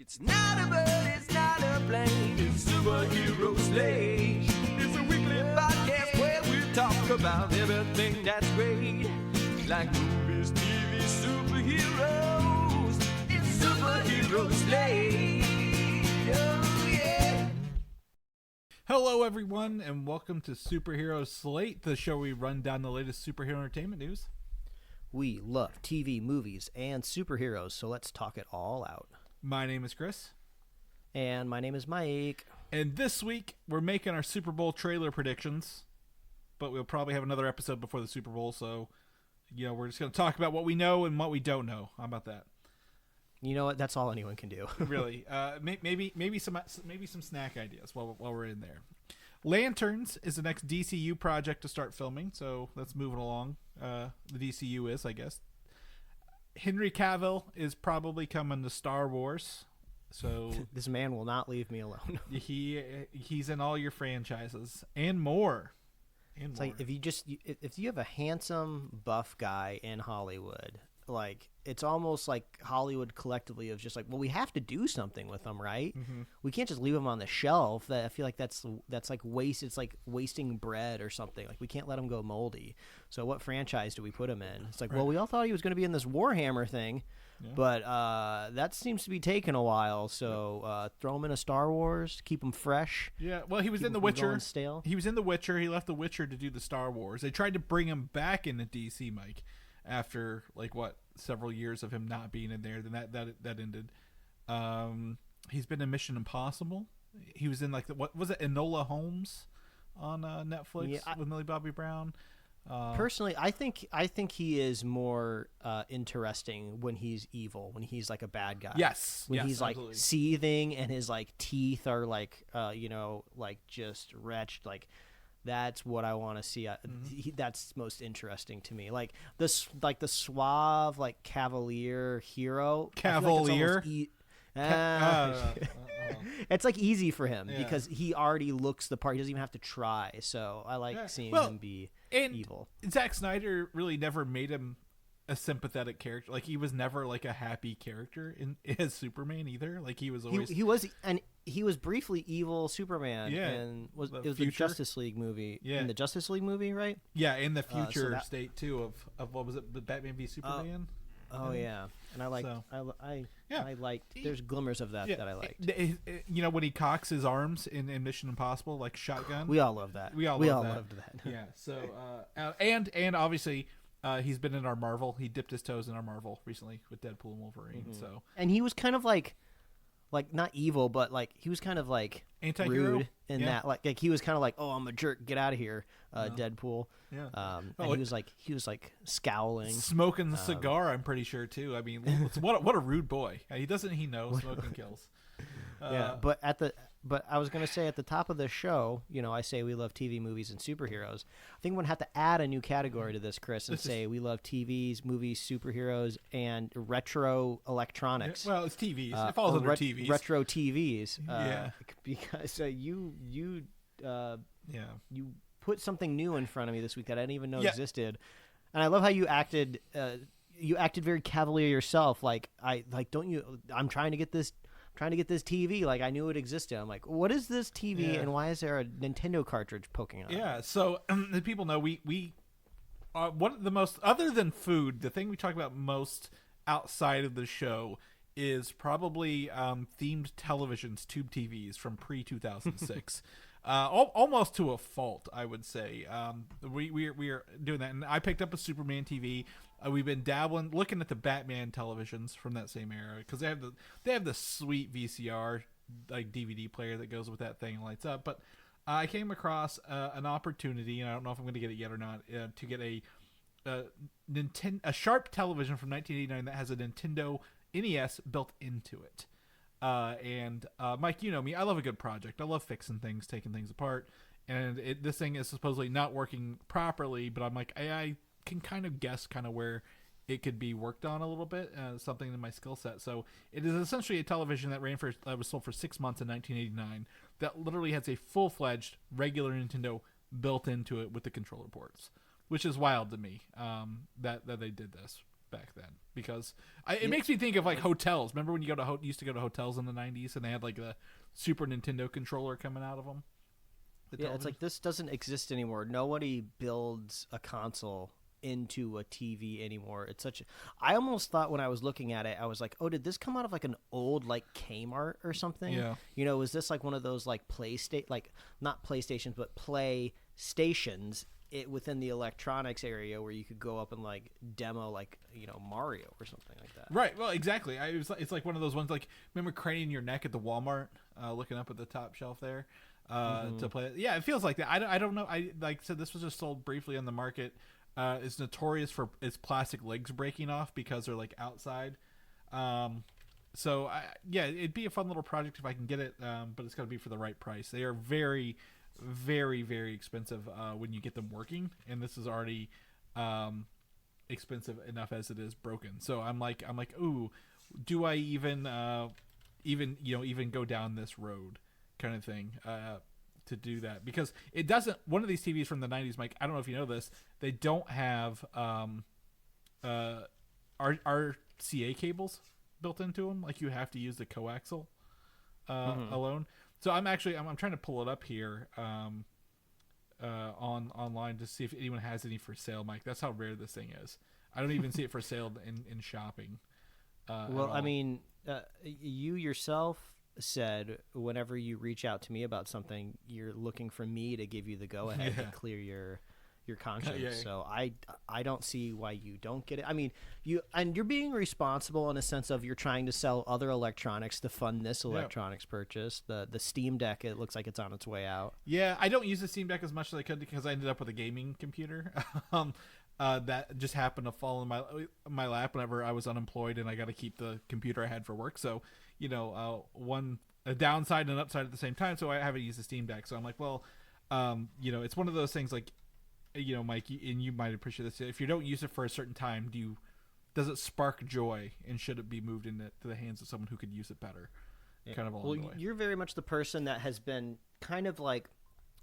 It's not a bird, it's not a plane, it's Superhero Slate. It's a weekly podcast where we talk about everything that's great. Like movies, TV, superheroes. It's Superhero Slate. Oh, yeah. Hello, everyone, and welcome to Superhero Slate, the show where we run down the latest superhero entertainment news. We love TV, movies, and superheroes, so let's talk it all out. My name is Chris. And my name is Mike. And this week, we're making our Super Bowl trailer predictions, but we'll probably have another episode before the Super Bowl, so, we're just going to talk about what we know and what we don't know. How about that? You know what? That's all anyone can do. Really. Maybe some snack ideas while we're in there. Lanterns is the next DCU project to start filming, so that's moving along. The DCU is, I guess. Henry Cavill is probably coming to Star Wars, so this man will not leave me alone. he's in all your franchises and more. It's like if you have a handsome buff guy in Hollywood, like it's almost like Hollywood collectively is just like, well, we have to do something with them, right? Mm-hmm. We can't just leave them on the shelf. That I feel like that's like waste. It's like wasting bread or something. Like we can't let them go moldy. So what franchise do we put him in? It's like, right. Well, we all thought he was going to be in this Warhammer thing, but that seems to be taking a while. So throw him in a Star Wars, keep him fresh. Yeah, well, he was in The Witcher. Stale. He was in The Witcher. He left The Witcher to do the Star Wars. They tried to bring him back into DC, Mike, after several years of him not being in there. Then that ended. He's been in Mission Impossible. He was in what was it, Enola Holmes on Netflix with Millie Bobby Brown. Personally, I think he is more interesting when he's evil, when he's like a bad guy. Yes, when he's like absolutely. Seething and his teeth are just wretched. That's what I want to see. That's most interesting to me. Like the suave, cavalier hero. Cavalier. It's like easy for him because he already looks the part. He doesn't even have to try. So I like seeing him be evil. Zack Snyder really never made him a sympathetic character. Like he was never a happy character in as Superman either. Like he was always he was briefly evil Superman. Yeah, and it was the Justice League movie. Yeah, in the Justice League movie, right? Yeah, in the future state too of what was it, the Batman v Superman. Yeah, and I liked. I liked. There's glimmers of that I liked. When he cocks his arms in Mission Impossible, like shotgun. We all love that. We all loved that. Yeah. So and obviously. He's been in our Marvel. He dipped his toes in our Marvel recently with Deadpool and Wolverine. Mm-hmm. So, and he was kind of like not evil, but he was kind of anti-hero rude in that. Like he was kind of like, oh, I'm a jerk, get out of here, Deadpool. Yeah. And he was scowling, smoking the cigar. I'm pretty sure too. I mean, what a rude boy. He knows smoking kills. But I was going to say at the top of the show, I say we love TV, movies, and superheroes. I think we're going to have to add a new category to this, Chris, and say we love TVs, movies, superheroes, and retro electronics. Well, it's TVs. It falls under TVs. Retro TVs. Because you put something new in front of me this week that I didn't even know existed. And I love how you acted. You acted very cavalier yourself. I'm trying to get this TV. I knew it existed. I'm like, what is this TV and why is there a Nintendo cartridge poking on it? Yeah, so the people know we one of the most, other than food, the thing we talk about most outside of the show is probably themed televisions, tube TVs from pre-2006. Almost to a fault, I would say. We are doing that, and I picked up a Superman TV. We've been looking at the Batman televisions from that same era because they have the sweet VCR DVD player that goes with that thing and lights up. But I came across an opportunity, and I don't know if I'm going to get it yet or not, to get a Sharp television from 1989 that has a Nintendo NES built into it. Mike, you know me, I love a good project. I love fixing things, taking things apart, and this thing is supposedly not working properly, but I'm like, I can kind of guess where it could be worked on a little bit, something in my skill set. So it is essentially a television that was sold for 6 months in 1989 that literally has a full-fledged regular Nintendo built into it with the controller ports, which is wild to me that they did this. back then, because it makes me think of like hotels. Remember when you used to go to hotels in the 90s and they had like the Super Nintendo controller coming out of them? Yeah, it's like this doesn't exist anymore. Nobody builds a console into a TV anymore. It's such I almost thought when I was looking at it, I was like, oh, did this come out of like an old like Kmart or something? Yeah. You know, was this like one of those like not PlayStations, but play stations within the electronics area where you could go up and like demo like, you know, Mario or something like that. Right. Well, exactly. It's like one of those ones like, remember craning your neck at the Walmart, looking up at the top shelf there to play it? Yeah, it feels like that. I don't know. I like said, this was just sold briefly on the market. It's notorious for its plastic legs breaking off because they're like outside. So it'd be a fun little project if I can get it, but it's got to be for the right price. They are very, very, very expensive when you get them working, and this is already expensive enough as it is broken. So I'm like, ooh, do I even go down this road kind of thing? To do that, because it doesn't. One of these TVs from the 90s, Mike, I don't know if you know this, they don't have RCA cables built into them. Like, you have to use the coaxial alone. So I'm trying to pull it up here online to see if anyone has any for sale, Mike. That's how rare this thing is. I don't even see it for sale in shopping. Well, I mean, you yourself said whenever you reach out to me about something, you're looking for me to give you the go ahead to clear your conscience. Yeah. So I don't see why you don't get it. I mean, you're being responsible in a sense of you're trying to sell other electronics to fund this electronics purchase. The Steam Deck, it looks like it's on its way out. Yeah, I don't use the Steam Deck as much as I could because I ended up with a gaming computer. That just happened to fall in my lap whenever I was unemployed, and I got to keep the computer I had for work. So, you know, a downside and an upside at the same time. So I haven't used the Steam Deck. So I'm like, well, you know, it's one of those things like, you know, Mike, and you might appreciate this. If you don't use it for a certain time, does it spark joy, and should it be moved into the hands of someone who could use it better? Yeah. Kind of along the way. You're very much the person that has been kind of like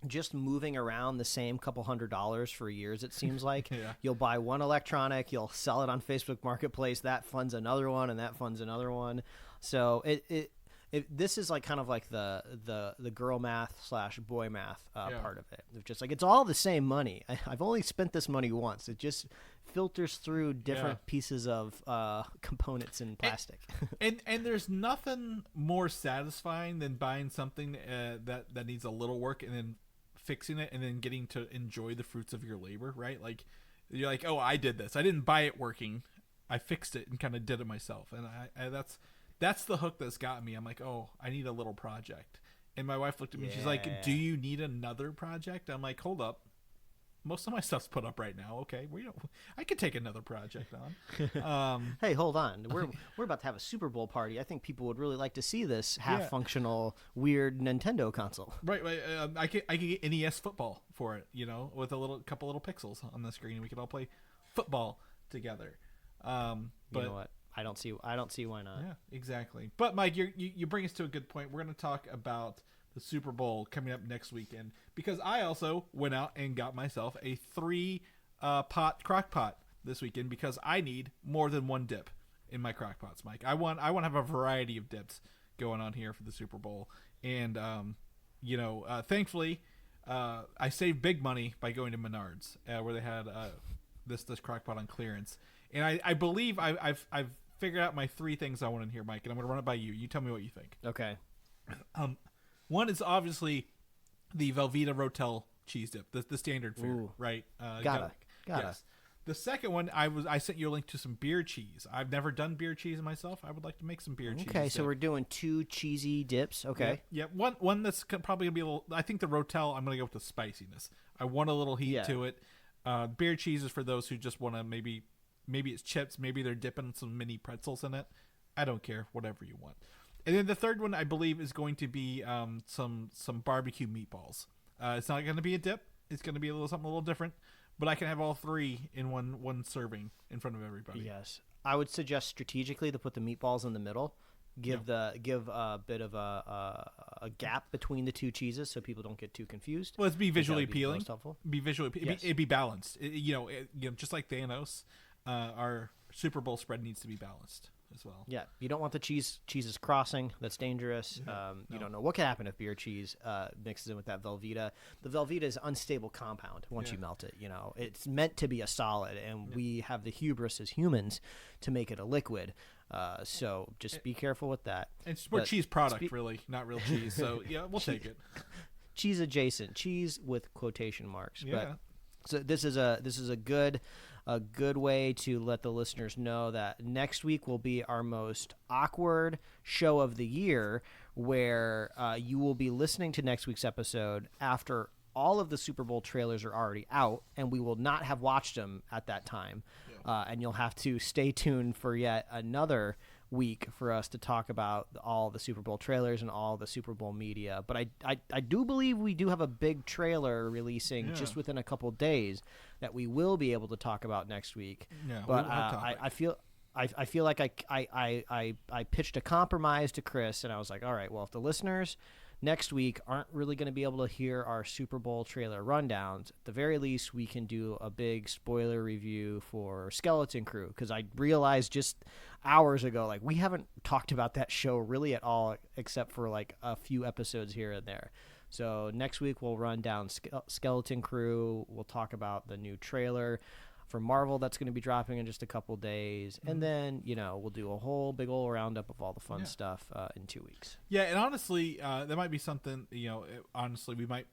just moving around the same couple $100s for years, it seems like. Yeah. You'll buy one electronic, you'll sell it on Facebook Marketplace, that funds another one, and that funds another one. So this is like kind of like the girl math / boy math part of it. It's just like, it's all the same money. I've only spent this money once. It just filters through different pieces of components in plastic. And there's nothing more satisfying than buying something that needs a little work and then fixing it and then getting to enjoy the fruits of your labor, right? Like, you're like, oh, I did this. I didn't buy it working. I fixed it and kind of did it myself. And I that's the hook that's got me. I'm like, oh, I need a little project. And my wife looked at me and she's like, do you need another project? I'm like, hold up. Most of my stuff's put up right now. Okay, I could take another project on. Hey, hold on. We're about to have a Super Bowl party. I think people would really like to see this half-functional, weird Nintendo console. Right. I could get NES football for it, you know, with couple little pixels on the screen. We could all play football together. But you know what? I don't see why not. Yeah, exactly. But Mike, you bring us to a good point. We're going to talk about the Super Bowl coming up next weekend, because I also went out and got myself a 3-pot crock pot this weekend, because I need more than one dip in my crock pots, Mike. I want to have a variety of dips going on here for the Super Bowl. And thankfully I saved big money by going to Menards, where they had this crock pot on clearance. And I believe I've figured out my 3 things I want in here, Mike, and I'm going to run it by you. You tell me what you think. Okay. One is obviously the Velveeta Rotel cheese dip, the standard fare, right? Gotta. Yes. The second one, I sent you a link to some beer cheese. I've never done beer cheese myself. I would like to make some beer cheese. Okay, so we're doing 2 cheesy dips. Okay. Yeah. One that's probably gonna be a little. I think the Rotel, I'm gonna go with the spiciness. I want a little heat to it. Beer cheese is for those who just want to maybe it's chips, maybe they're dipping some mini pretzels in it. I don't care, whatever you want. And then the third one, I believe, is going to be some barbecue meatballs. It's not going to be a dip. It's going to be something a little different. But I can have all 3 in one serving in front of everybody. Yes, I would suggest strategically to put the meatballs in the middle. Give a bit of a gap between the 2 cheeses so people don't get too confused. Well, let's be visually appealing. Most helpful. Be visually. It'd be balanced. Just like Thanos, our Super Bowl spread needs to be balanced as well. Yeah, you don't want the cheeses crossing. That's dangerous. You don't know what can happen if beer cheese mixes in with that Velveeta. The Velveeta is an unstable compound once you melt it. It's meant to be a solid, and we have the hubris as humans to make it a liquid. So just be careful with that. It's more cheese product, really, not real cheese. So yeah, we'll take it. Cheese adjacent, cheese with quotation marks. Yeah. But, so this is a good way to let the listeners know that next week will be our most awkward show of the year, where you will be listening to next week's episode after all of the Super Bowl trailers are already out, and we will not have watched them at that time. And you'll have to stay tuned for yet another week for us to talk about all the Super Bowl trailers and all the Super Bowl media. But I do believe we do have a big trailer releasing just within a couple days that we will be able to talk about next week. Yeah, but I feel like I pitched a compromise to Chris, and I was like, all right, well, if the listeners next week aren't really going to be able to hear our Super Bowl trailer rundowns, at the very least we can do a big spoiler review for Skeleton Crew, because I realized just hours ago, like, we haven't talked about that show really at all, except for like a few episodes here and there. So next week we'll run down Skeleton Crew. We'll talk about the new trailer for Marvel that's going to be dropping in just a couple days, and then we'll do a whole big old roundup of all the fun stuff in 2 weeks. Yeah, and honestly, that might be something. Honestly, we might.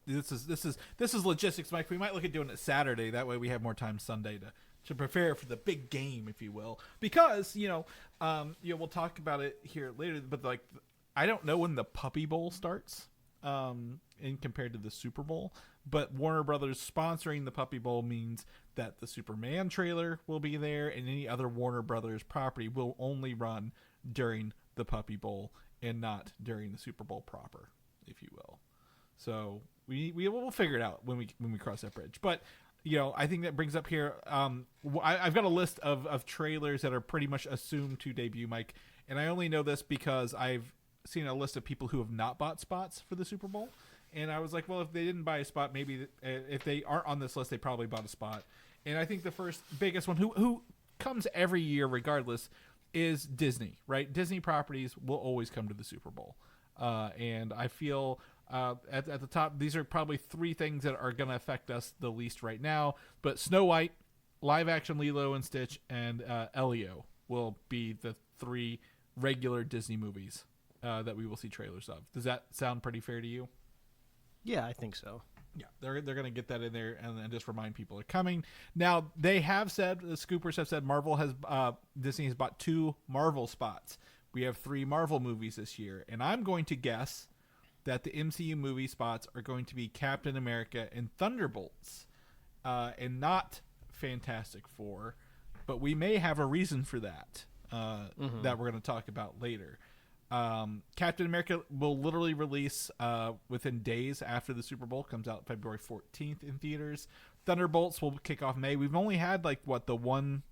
This is logistics, Mike. We might look at doing it Saturday. That way, we have more time Sunday to prepare for the big game, if you will. Because we'll talk about it here later. But like, I don't know when the Puppy Bowl starts, in compared to the Super Bowl. But Warner Brothers sponsoring the Puppy Bowl means that the Superman trailer will be there, and any other Warner Brothers property will only run during the Puppy Bowl and not during the Super Bowl proper, if you will. So we will figure it out when we cross that bridge. But I think that brings up here. I've got a list of trailers that are pretty much assumed to debut, Mike, and I only know this because I've seen a list of people who have not bought spots for the Super Bowl. And I was like, well, if they didn't buy a spot, maybe if they aren't on this list, they probably bought a spot. And I think the first biggest one, who comes every year regardless, is Disney, right? Disney properties will always come to the Super Bowl. And I feel at the top, these are probably three things that are going to affect us the least right now. But Snow White, live action Lilo and Stitch, and Elio will be the three regular Disney movies that we will see trailers of. Does that sound pretty fair to you? Yeah, I think so. Yeah, they're going to get that in there and just remind people are coming. Now, they have said, the scoopers have said, Disney has bought 2 Marvel spots. We have 3 Marvel movies this year. And I'm going to guess that the MCU movie spots are going to be Captain America and Thunderbolts, and not Fantastic Four. But we may have a reason for that, that we're going to talk about later. Captain America will literally release within days after the Super Bowl. Comes out February 14th in theaters. Thunderbolts will kick off May. We've only had one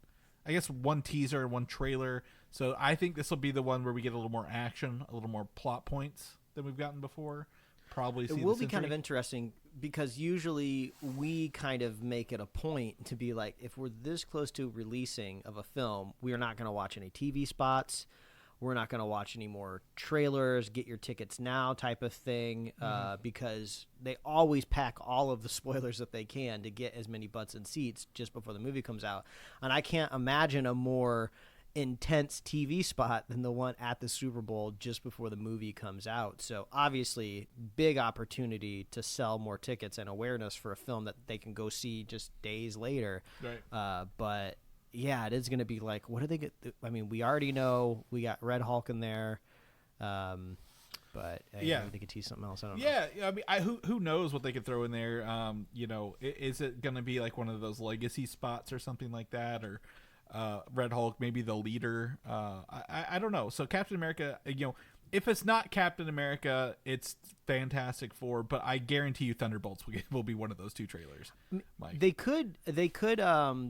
teaser and 1 trailer. So I think this will be the one where we get a little more action, a little more plot points than we've gotten before. Probably it will be kind of interesting, because usually we kind of make it a point to be like, if we're this close to releasing of a film, we are not going to watch any TV spots. We're not going to watch any more trailers, get your tickets now type of thing, because they always pack all of the spoilers that they can to get as many butts and seats just before the movie comes out. And I can't imagine a more intense TV spot than the one at the Super Bowl just before the movie comes out. So obviously, big opportunity to sell more tickets and awareness for a film that they can go see just days later. Right. But yeah, it is going to be like, what do they get? I mean, we already know we got Red Hulk in there, but maybe they could tease something else. I don't know. Yeah, I mean, who knows what they could throw in there? Is it going to be like one of those legacy spots or something like that, or Red Hulk, maybe the leader? I don't know. So Captain America, if it's not Captain America, it's Fantastic Four, but I guarantee you Thunderbolts will be one of those 2 trailers. Mike. They could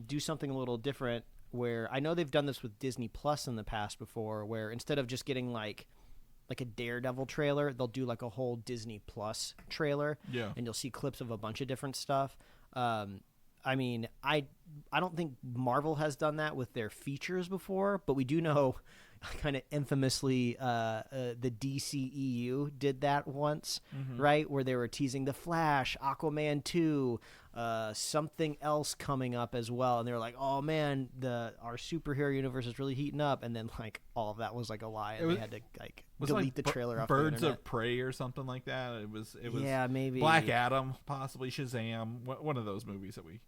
do something a little different, where I know they've done this with Disney Plus in the past before, where instead of just getting like a Daredevil trailer, they'll do like a whole Disney Plus trailer, and you'll see clips of a bunch of different stuff. I mean, I don't think Marvel has done that with their features before, but we do know kind of infamously the DCEU did that once, right? Where they were teasing The Flash, Aquaman 2, something else coming up as well. And they were like, oh, man, our superhero universe is really heating up. And then, like, all of that was, like, a lie. And they had to, like, delete the trailer off the internet. Birds of Prey or something like that. It was yeah, maybe Black Adam, possibly Shazam, one of those movies that we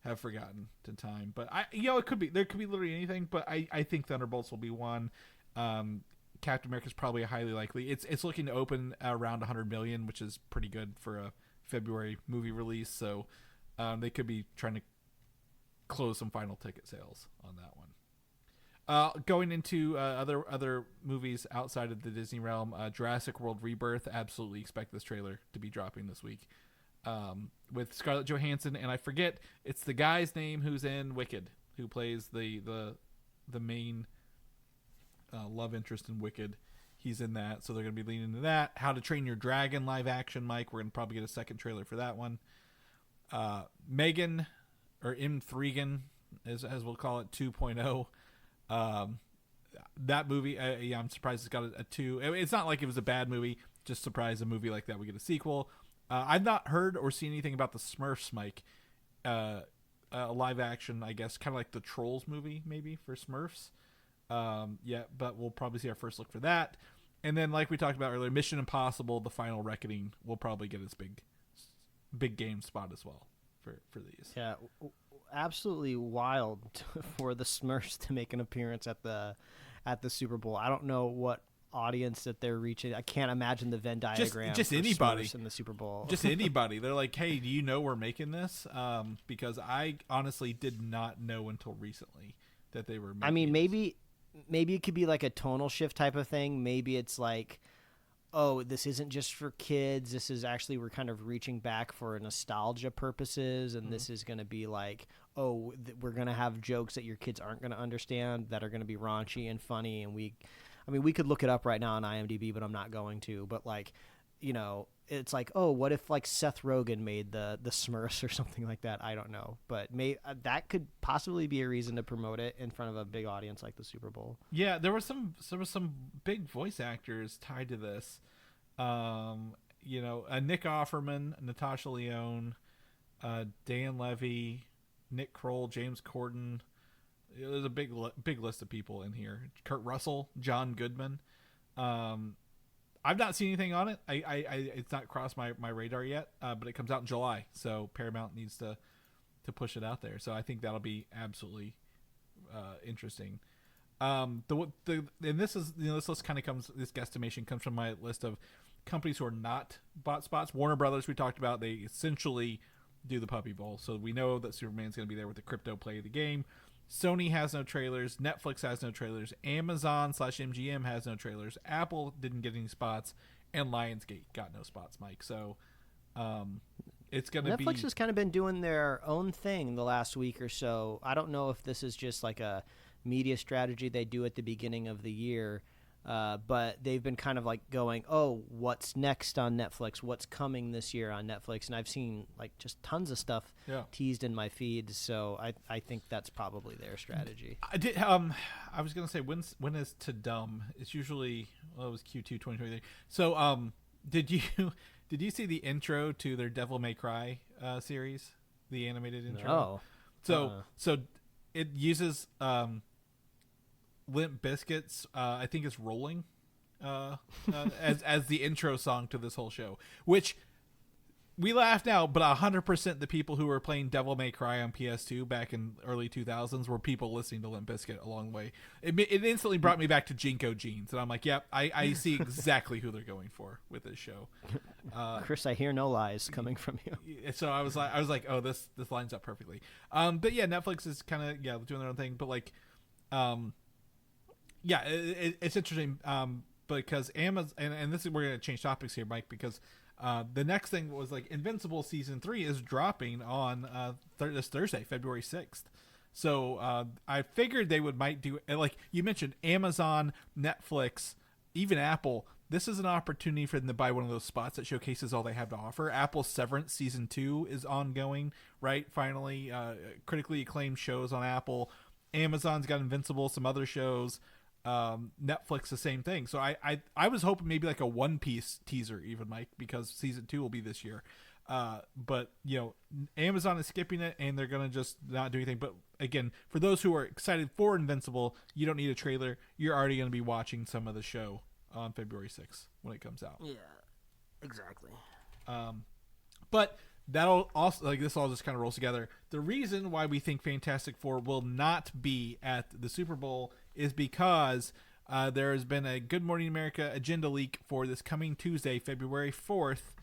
have forgotten to time. But there could be literally anything, but I think Thunderbolts will be one. Captain America is probably highly likely. It's looking to open around 100 million, which is pretty good for a February movie release. So they could be trying to close some final ticket sales on that one. Going into other movies outside of the Disney realm, Jurassic World Rebirth. Absolutely expect this trailer to be dropping this week. With Scarlett Johansson, and I forget, it's the guy's name who's in Wicked, who plays the main love interest in Wicked. He's in that, so they're going to be leaning into that. How to Train Your Dragon live action, Mike. We're going to probably get a second trailer for that one. Megan, or M3gan, as we'll call it, 2.0. That movie, I'm surprised it's got a 2. It's not like it was a bad movie, just surprised a movie like that we get a sequel. I've not heard or seen anything about the Smurfs, Mike. Live action, I guess, kind of like the Trolls movie, maybe, for Smurfs. But we'll probably see our first look for that. And then, like we talked about earlier, Mission Impossible: The Final Reckoning will probably get its big game spot as well for these. Yeah, absolutely wild for the Smurfs to make an appearance at the Super Bowl. I don't know what audience that they're reaching. I can't imagine the Venn diagram. Just for anybody Smurfs in the Super Bowl. Just anybody. They're like, hey, do you know we're making this? Because I honestly did not know until recently that they were making I mean, maybe it could be like a tonal shift type of thing. Maybe it's like, oh, this isn't just for kids. This is actually, we're kind of reaching back for nostalgia purposes. And this is going to be like, oh, we're going to have jokes that your kids aren't going to understand that are going to be raunchy and funny. And we could look it up right now on IMDb, but I'm not going to. But like, you know, it's like, oh, what if like Seth Rogen made the Smurfs or something like that? I don't know, but that could possibly be a reason to promote it in front of a big audience like the Super Bowl. Yeah, there was some big voice actors tied to this. Nick Offerman, Natasha Lyonne, Dan Levy, Nick Kroll, James Corden. There's a big list of people in here. Kurt Russell, John Goodman. I've not seen anything on it. It's not crossed my radar yet, but it comes out in July, so Paramount needs to push it out there. So I think that'll be absolutely interesting. And this list kind of comes. This guesstimation comes from my list of companies who are not bot spots. Warner Brothers, we talked about. They essentially do the Puppy Bowl, so we know that Superman's going to be there with the crypto play of the game. Sony has no trailers. Netflix has no trailers. Amazon/MGM has no trailers. Apple didn't get any spots, and Lionsgate got no spots, Mike. So, it's going to be. Netflix has kind of been doing their own thing the last week or so. I don't know if this is just like a media strategy they do at the beginning of the year, but they've been kind of like going, oh, what's next on Netflix? What's coming this year on Netflix? And I've seen like just tons of stuff teased in my feed, so I think that's probably their strategy. I was gonna say when is To Dumb? It's usually it was Q2 2023. So did you see the intro to their Devil May Cry series, the animated intro? No. So it uses Limp Bizkit's I think it's Rolling as the intro song to this whole show, which we laugh now, but 100% the people who were playing Devil May Cry on PS2 back in early 2000s were people listening to Limp Bizkit along the way. It instantly brought me back to Jinko Jeans, and I'm like, yep, I see exactly who they're going for with this show. Chris, I hear no lies coming from you. So I was like, oh, this lines up perfectly. But yeah, Netflix is kind of doing their own thing, but like, it's interesting because Amazon, and this is, we're going to change topics here, Mike, because the next thing was like Invincible season 3 is dropping on this Thursday, February 6th. So I figured they might do, like you mentioned, Amazon, Netflix, even Apple. this is an opportunity for them to buy one of those spots that showcases all they have to offer. Apple's Severance Season 2 is ongoing, right? Finally, critically acclaimed shows on Apple. Amazon's got Invincible, some other shows. Netflix, the same thing. So I was hoping maybe like a One Piece teaser even, Mike, because Season 2 will be this year. But, Amazon is skipping it, and they're going to just not do anything. But, again, for those who are excited for Invincible, you don't need a trailer. You're already going to be watching some of the show on February 6th when it comes out. Yeah, exactly. But that'll also, this all just kind of rolls together. The reason why we think Fantastic Four will not be at the Super Bowl is because there has been a Good Morning America agenda leak for this coming Tuesday, February 4th,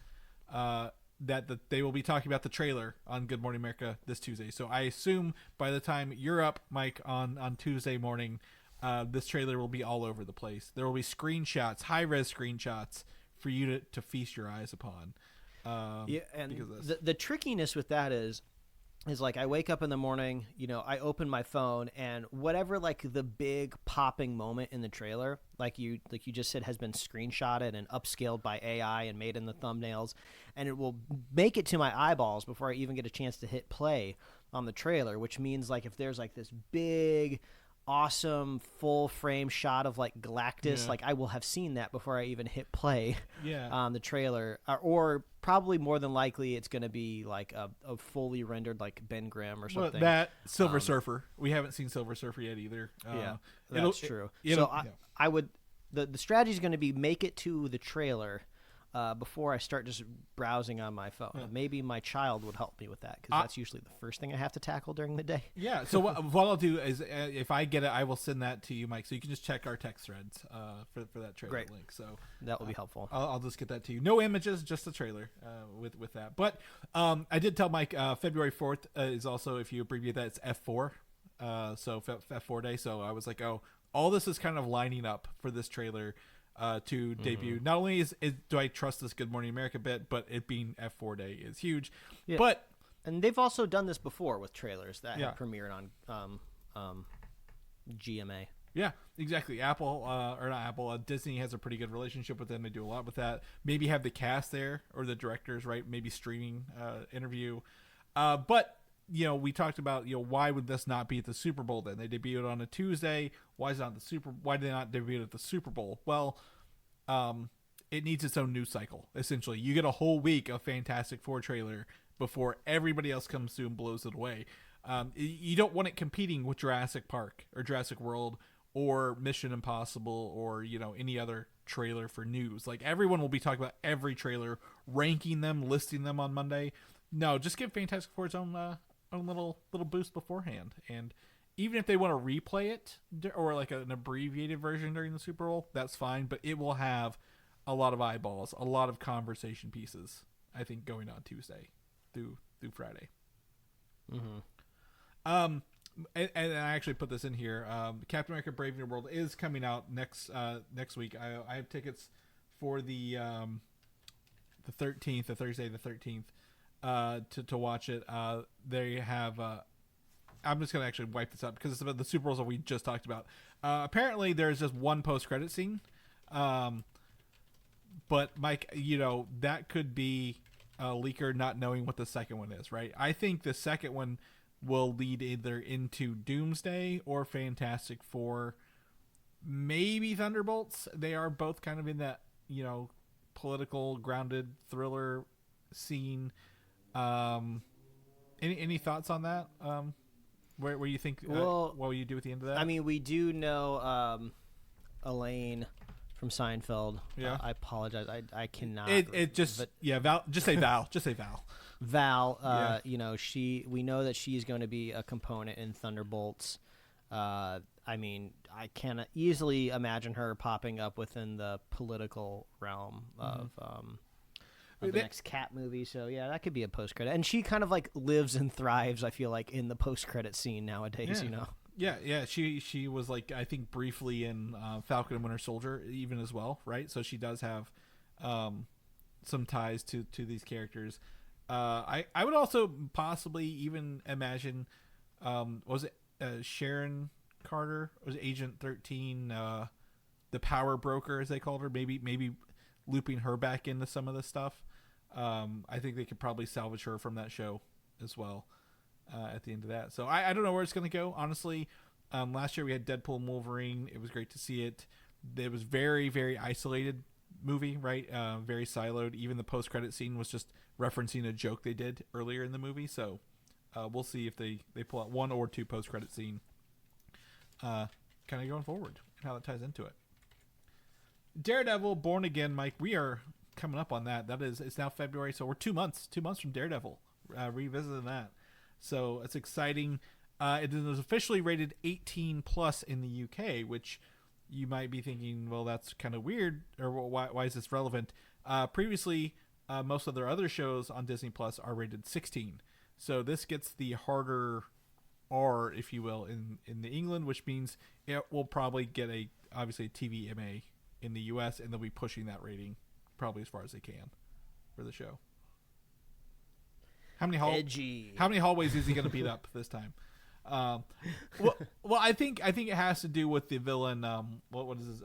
that they will be talking about the trailer on Good Morning America this Tuesday. So I assume by the time you're up, Mike, on Tuesday morning, this trailer will be all over the place. There will be screenshots, high-res screenshots for you to feast your eyes upon. And the trickiness with that is like I wake up in the morning, I open my phone, and whatever like the big popping moment in the trailer, like you just said, has been screenshotted and upscaled by AI and made in the thumbnails, and it will make it to my eyeballs before I even get a chance to hit play on the trailer, which means like if there's like this big awesome full frame shot of like Galactus, like I will have seen that before I even hit play on the trailer, or probably more than likely it's going to be like a fully rendered like Ben Grimm or something. Well, that Silver Surfer, we haven't seen Silver Surfer yet either. That's true. So I would the strategy is going to be make it to the trailer before I start just browsing on my phone. Maybe my child would help me with that, because that's usually the first thing I have to tackle during the day. Yeah, so what I'll do is if I get it, I will send that to you, Mike, so you can just check our text threads for that trailer link. So that will be helpful. I'll just get that to you. No images, just the trailer with that. But I did tell Mike February 4th is also, if you abbreviate that, it's F4. So F4 day. So I was like, all this is kind of lining up for this trailer to debut. Not only do I trust this Good Morning America bit, but it being F4 day is huge. Yeah. And they've also done this before with trailers that have premiered on GMA. Yeah, exactly. Disney has a pretty good relationship with them. They do a lot with that. Maybe have the cast there or the directors, right? Maybe streaming interview. But we talked about why would this not be at the Super Bowl then? They debuted on a Tuesday. Why did they not debut at the Super Bowl? Well, it needs its own news cycle. Essentially, you get a whole week of Fantastic Four trailer before everybody else comes through and blows it away. You don't want it competing with Jurassic Park or Jurassic World or Mission Impossible or any other trailer for news. Like, everyone will be talking about every trailer, ranking them, listing them on Monday. No, just give Fantastic Four its own little boost beforehand. And even if they want to replay it or like an abbreviated version during the Super Bowl, that's fine. But it will have a lot of eyeballs, a lot of conversation pieces, I think, going on Tuesday through Friday. And I actually put this in here. Captain America: Brave New World is coming out next week. I have tickets for the 13th, the Thursday the 13th, to watch it. They have. I'm just gonna actually wipe this up because it's about the Super Bowls that we just talked about. Apparently, there's just one post-credit scene. But Mike, that could be a leaker not knowing what the second one is, right? I think the second one will lead either into Doomsday or Fantastic Four, maybe Thunderbolts. They are both kind of in that, political grounded thriller scene. Any thoughts on that? Where you think what will you do at the end of that? I mean, we do know Elaine from Seinfeld. Yeah. I apologize. I cannot. Val. Just say Val. Just say Val. Val. We know that she's going to be a component in Thunderbolts. I mean, I can easily imagine her popping up within the political realm of the next Cat movie. So yeah, that could be a post credit. And she kind of like lives and thrives, I feel like, in the post credit scene nowadays. Yeah. She was like, I think, briefly in Falcon and Winter Soldier even as well, right? So she does have some ties to these characters. I would also possibly even imagine was it Sharon Carter? Was it Agent 13? the power broker, as they called her, maybe looping her back into some of this stuff. I think they could probably salvage her from that show as well at the end of that. So I don't know where it's going to go, honestly. Last year we had Deadpool and Wolverine. It was great to see it. It was very, very isolated movie, right? Very siloed. Even the post-credit scene was just referencing a joke they did earlier in the movie. So we'll see if they pull out one or two post-credit scene kind of going forward and how that ties into it. Daredevil, Born Again, Mike. We are coming up on that. It's now February, so we're 2 months from Daredevil, revisiting that. So it's exciting. It was officially rated 18 plus in the UK, which you might be thinking, well, that's kind of weird, or why is this relevant? Previously, most of their other shows on Disney Plus are rated 16. So this gets the harder R, if you will, in the England, which means it will probably get obviously a TVMA in the US, and they'll be pushing that rating probably as far as they can for the show. How many hallways is he going to beat up this time? Well, I think it has to do with the villain. What is his?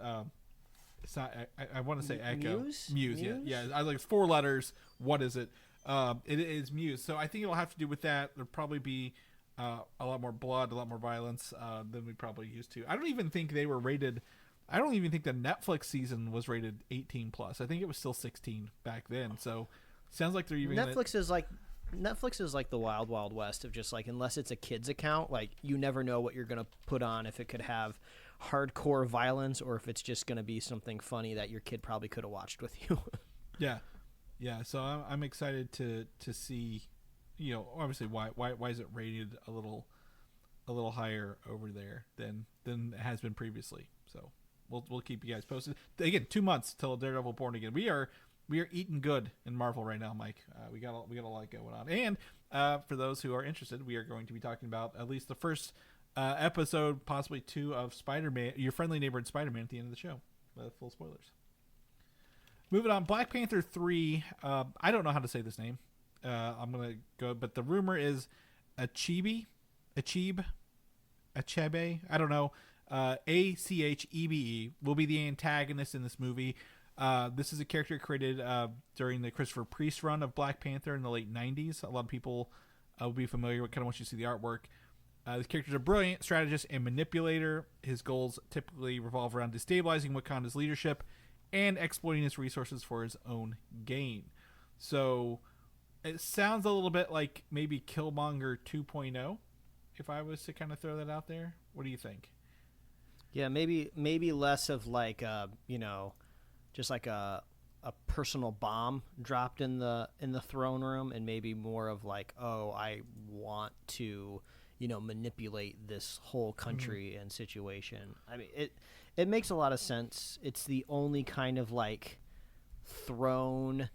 It's not. I want to say Echo. Muse. Yeah. I like 4 letters. What is it? It is Muse. So I think it'll have to do with that. There'll probably be a lot more blood, a lot more violence than we probably used to. I don't even think they were rated. I don't even think the Netflix season was rated 18 plus. I think it was still 16 back then. So sounds like they're even Netflix is like the wild, wild west of just like, unless it's a kid's account, like you never know what you're going to put on, if it could have hardcore violence or if it's just going to be something funny that your kid probably could have watched with you. Yeah. So I'm excited to see, obviously why is it rated a little higher over there than it has been previously. So we'll keep you guys posted. Again, 2 months till Daredevil Born Again. We are eating good in Marvel right now, Mike. We got a lot going on. And for those who are interested, we are going to be talking about at least the first episode, possibly 2 of Spider-Man, Your Friendly Neighborhood Spider-Man at the end of the show. Full spoilers. Moving on, Black Panther 3. I don't know how to say this name. I'm going to go, but the rumor is Achebe. I don't know. Achebe will be the antagonist in this movie. This is a character created during the Christopher Priest run of Black Panther in the late 90s. A lot of people will be familiar with, kind of once you see the artwork. This character is a brilliant strategist and manipulator. His goals typically revolve around destabilizing Wakanda's leadership and exploiting its resources for his own gain. So it sounds a little bit like maybe Killmonger 2.0, if I was to kind of throw that out there. What do you think? Yeah, maybe less of like just like a personal bomb dropped in the throne room, and maybe more of like, oh, I want to manipulate this whole country and situation. I mean, it makes a lot of sense. It's the only kind of like throne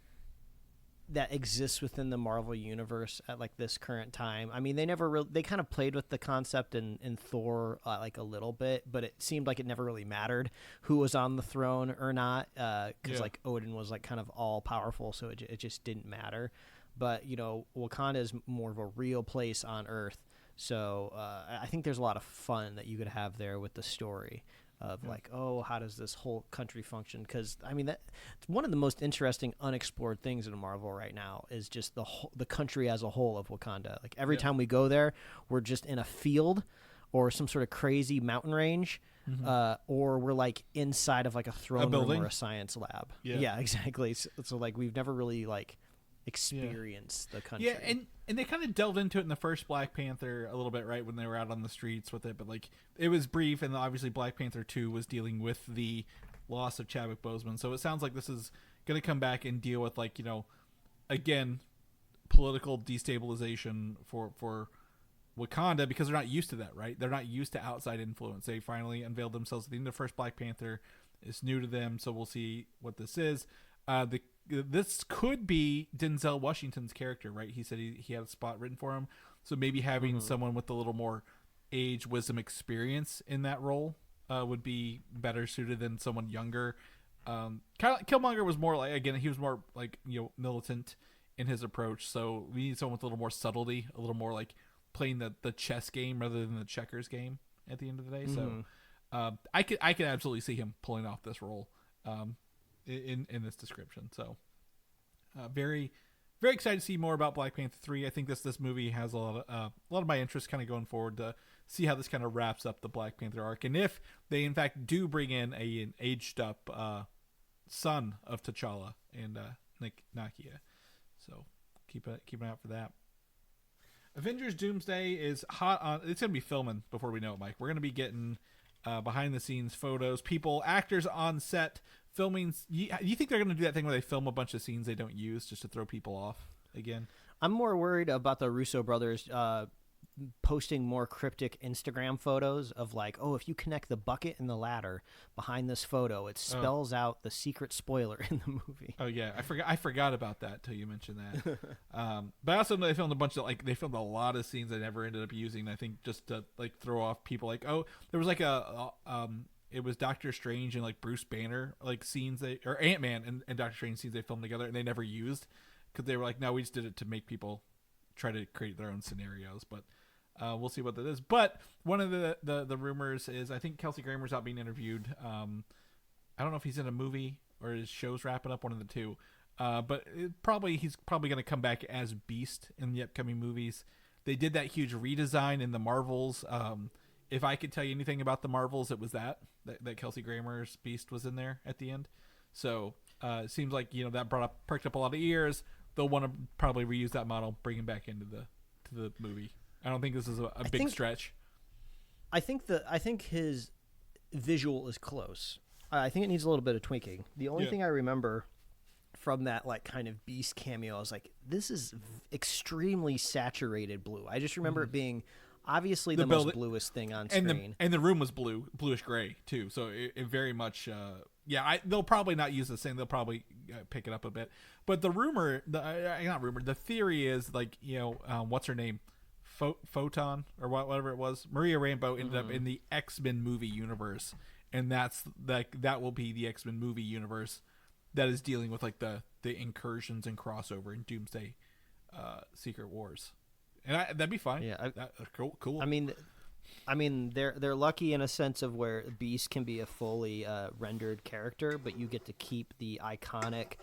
that exists within the Marvel universe at like this current time. I mean, they kind of played with the concept in Thor like a little bit, but it seemed like it never really mattered who was on the throne or not, because like Odin was like kind of all powerful, so it just didn't matter. But Wakanda is more of a real place on Earth, so I think there's a lot of fun that you could have there with the story of like, oh, how does this whole country function? Because I mean, it's one of the most interesting unexplored things in Marvel right now is just the country as a whole of Wakanda. Like every time we go there, we're just in a field or some sort of crazy mountain range, or we're like inside of like a throne room or a science lab. Yeah, exactly. So like we've never really like experience the country. Yeah, and they kind of delved into it in the first Black Panther a little bit, right, when they were out on the streets with it, but like it was brief, and obviously Black Panther 2 was dealing with the loss of Chadwick Boseman. So it sounds like this is going to come back and deal with like, again, political destabilization for Wakanda, because they're not used to that, right? They're not used to outside influence. They finally unveiled themselves at the end of the first Black Panther. It's new to them, so we'll see what this is. This could be Denzel Washington's character, right? He said he had a spot written for him. So maybe having someone with a little more age, wisdom, experience in that role would be better suited than someone younger. Killmonger was more like, again, he was more like, militant in his approach. So we need someone with a little more subtlety, a little more like playing the chess game rather than the checkers game at the end of the day. So I could absolutely see him pulling off this role in this description. So very very excited to see more about Black Panther 3. I think this movie has a lot of my interest kind of going forward to see how this kind of wraps up the Black Panther arc, and if they in fact do bring in an aged up son of T'Challa and Nakia. So keep an eye out for that. Avengers Doomsday is hot on. It's going to be filming before we know it, Mike. We're going to be getting behind the scenes photos, actors on set filming. You think they're going to do that thing where they film a bunch of scenes they don't use just to throw people off again? I'm more worried about the Russo brothers posting more cryptic Instagram photos of like, oh, if you connect the bucket and the ladder behind this photo, it spells out the secret spoiler in the movie. Oh yeah, I forgot about that till you mentioned that. But I also know they filmed a bunch of they filmed a lot of scenes they never ended up using. I think just to like throw off people. Like, oh, there was like it was Doctor Strange and like Bruce Banner like scenes or Ant-Man and Doctor Strange scenes they filmed together and they never used because they were like, no, we just did it to make people try to create their own scenarios, but. We'll see what that is. But one of the rumors is I think Kelsey Grammer's out being interviewed. I don't know if he's in a movie or his show's wrapping up, one of the two. But he's probably going to come back as Beast in the upcoming movies. They did that huge redesign in the Marvels. If I could tell you anything about the Marvels, it was that Kelsey Grammer's Beast was in there at the end. So it seems like that perked up a lot of ears. They'll want to probably reuse that model, bring him back into the movie. I don't think this is a big stretch. I think his visual is close. I think it needs a little bit of tweaking. The only thing I remember from that like kind of Beast cameo, I was like, this is extremely saturated blue. I just remember it being obviously the most bluest thing on screen. And the room was bluish gray too. So it very much they'll probably not use the same. They'll probably pick it up a bit. But the theory is like what's her name? Photon or whatever it was, Maria Rambeau ended up in the X-Men movie universe, and that will be the X-Men movie universe that is dealing with like the incursions and crossover in Doomsday Secret Wars, and that'd be fine. Yeah, cool. I mean they're lucky in a sense of where Beast can be a fully rendered character, but you get to keep the iconic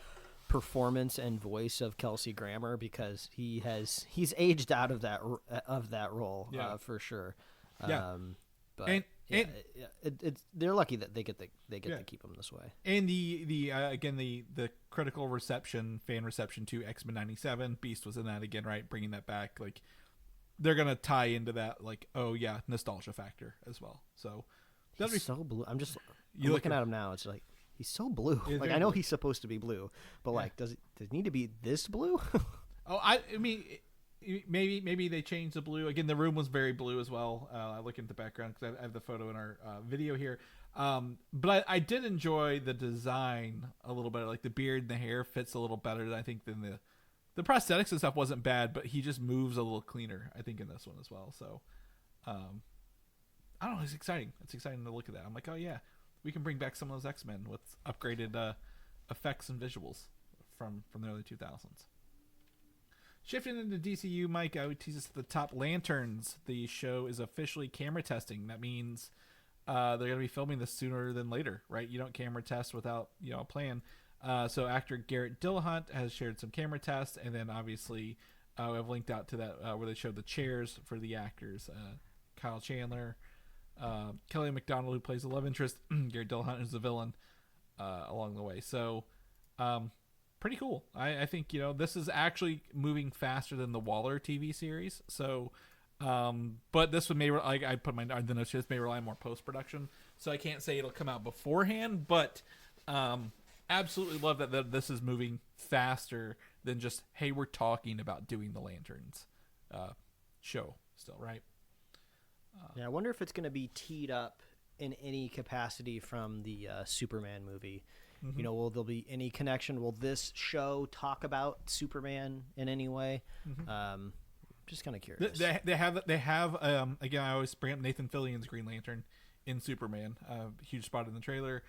performance and voice of Kelsey Grammer because he's aged out of that role for sure. But they're lucky that they get to keep him this way. And the critical fan reception to X-Men 97, Beast was in that again, right? Bringing that back, like they're gonna tie into that, like nostalgia factor as well. So he's so blue. I'm looking at him now. It's like. He's so blue. Like I know he's supposed to be blue, but like, does it need to be this blue? I mean, maybe they changed the blue again. The room was very blue as well. I look at the background because I have the photo in our video here. But I did enjoy the design a little bit. Like the beard and the hair fits a little better, I think, than the prosthetics and stuff wasn't bad, but he just moves a little cleaner, I think, in this one as well. So, I don't know. It's exciting. It's exciting to look at that. I'm like, oh yeah. We can bring back some of those X-Men with upgraded effects and visuals from the early 2000s. Shifting into DCU, Mike, I would tease us at the top. Lanterns. The show is officially camera testing. That means they're going to be filming this sooner than later, right? You don't camera test without a plan. So actor Garrett Dillahunt has shared some camera tests, and then obviously I've linked out to that where they showed the chairs for the actors. Kyle Chandler. Kelly MacDonald, who plays the love interest, Garrett Dillahunt is the villain along the way. So pretty cool. I think this is actually moving faster than the Waller TV series. So but this one may I put the notes here, this may rely on more post-production, so I can't say it'll come out beforehand, but absolutely love that this is moving faster than just, hey, we're talking about doing the Lanterns show still, right? I wonder if it's going to be teed up in any capacity from the Superman movie. Mm-hmm. Will there be any connection? Will this show talk about Superman in any way? Mm-hmm. Just kind of curious. They have again, I always bring up Nathan Fillion's Green Lantern in Superman. Huge spot in the trailer.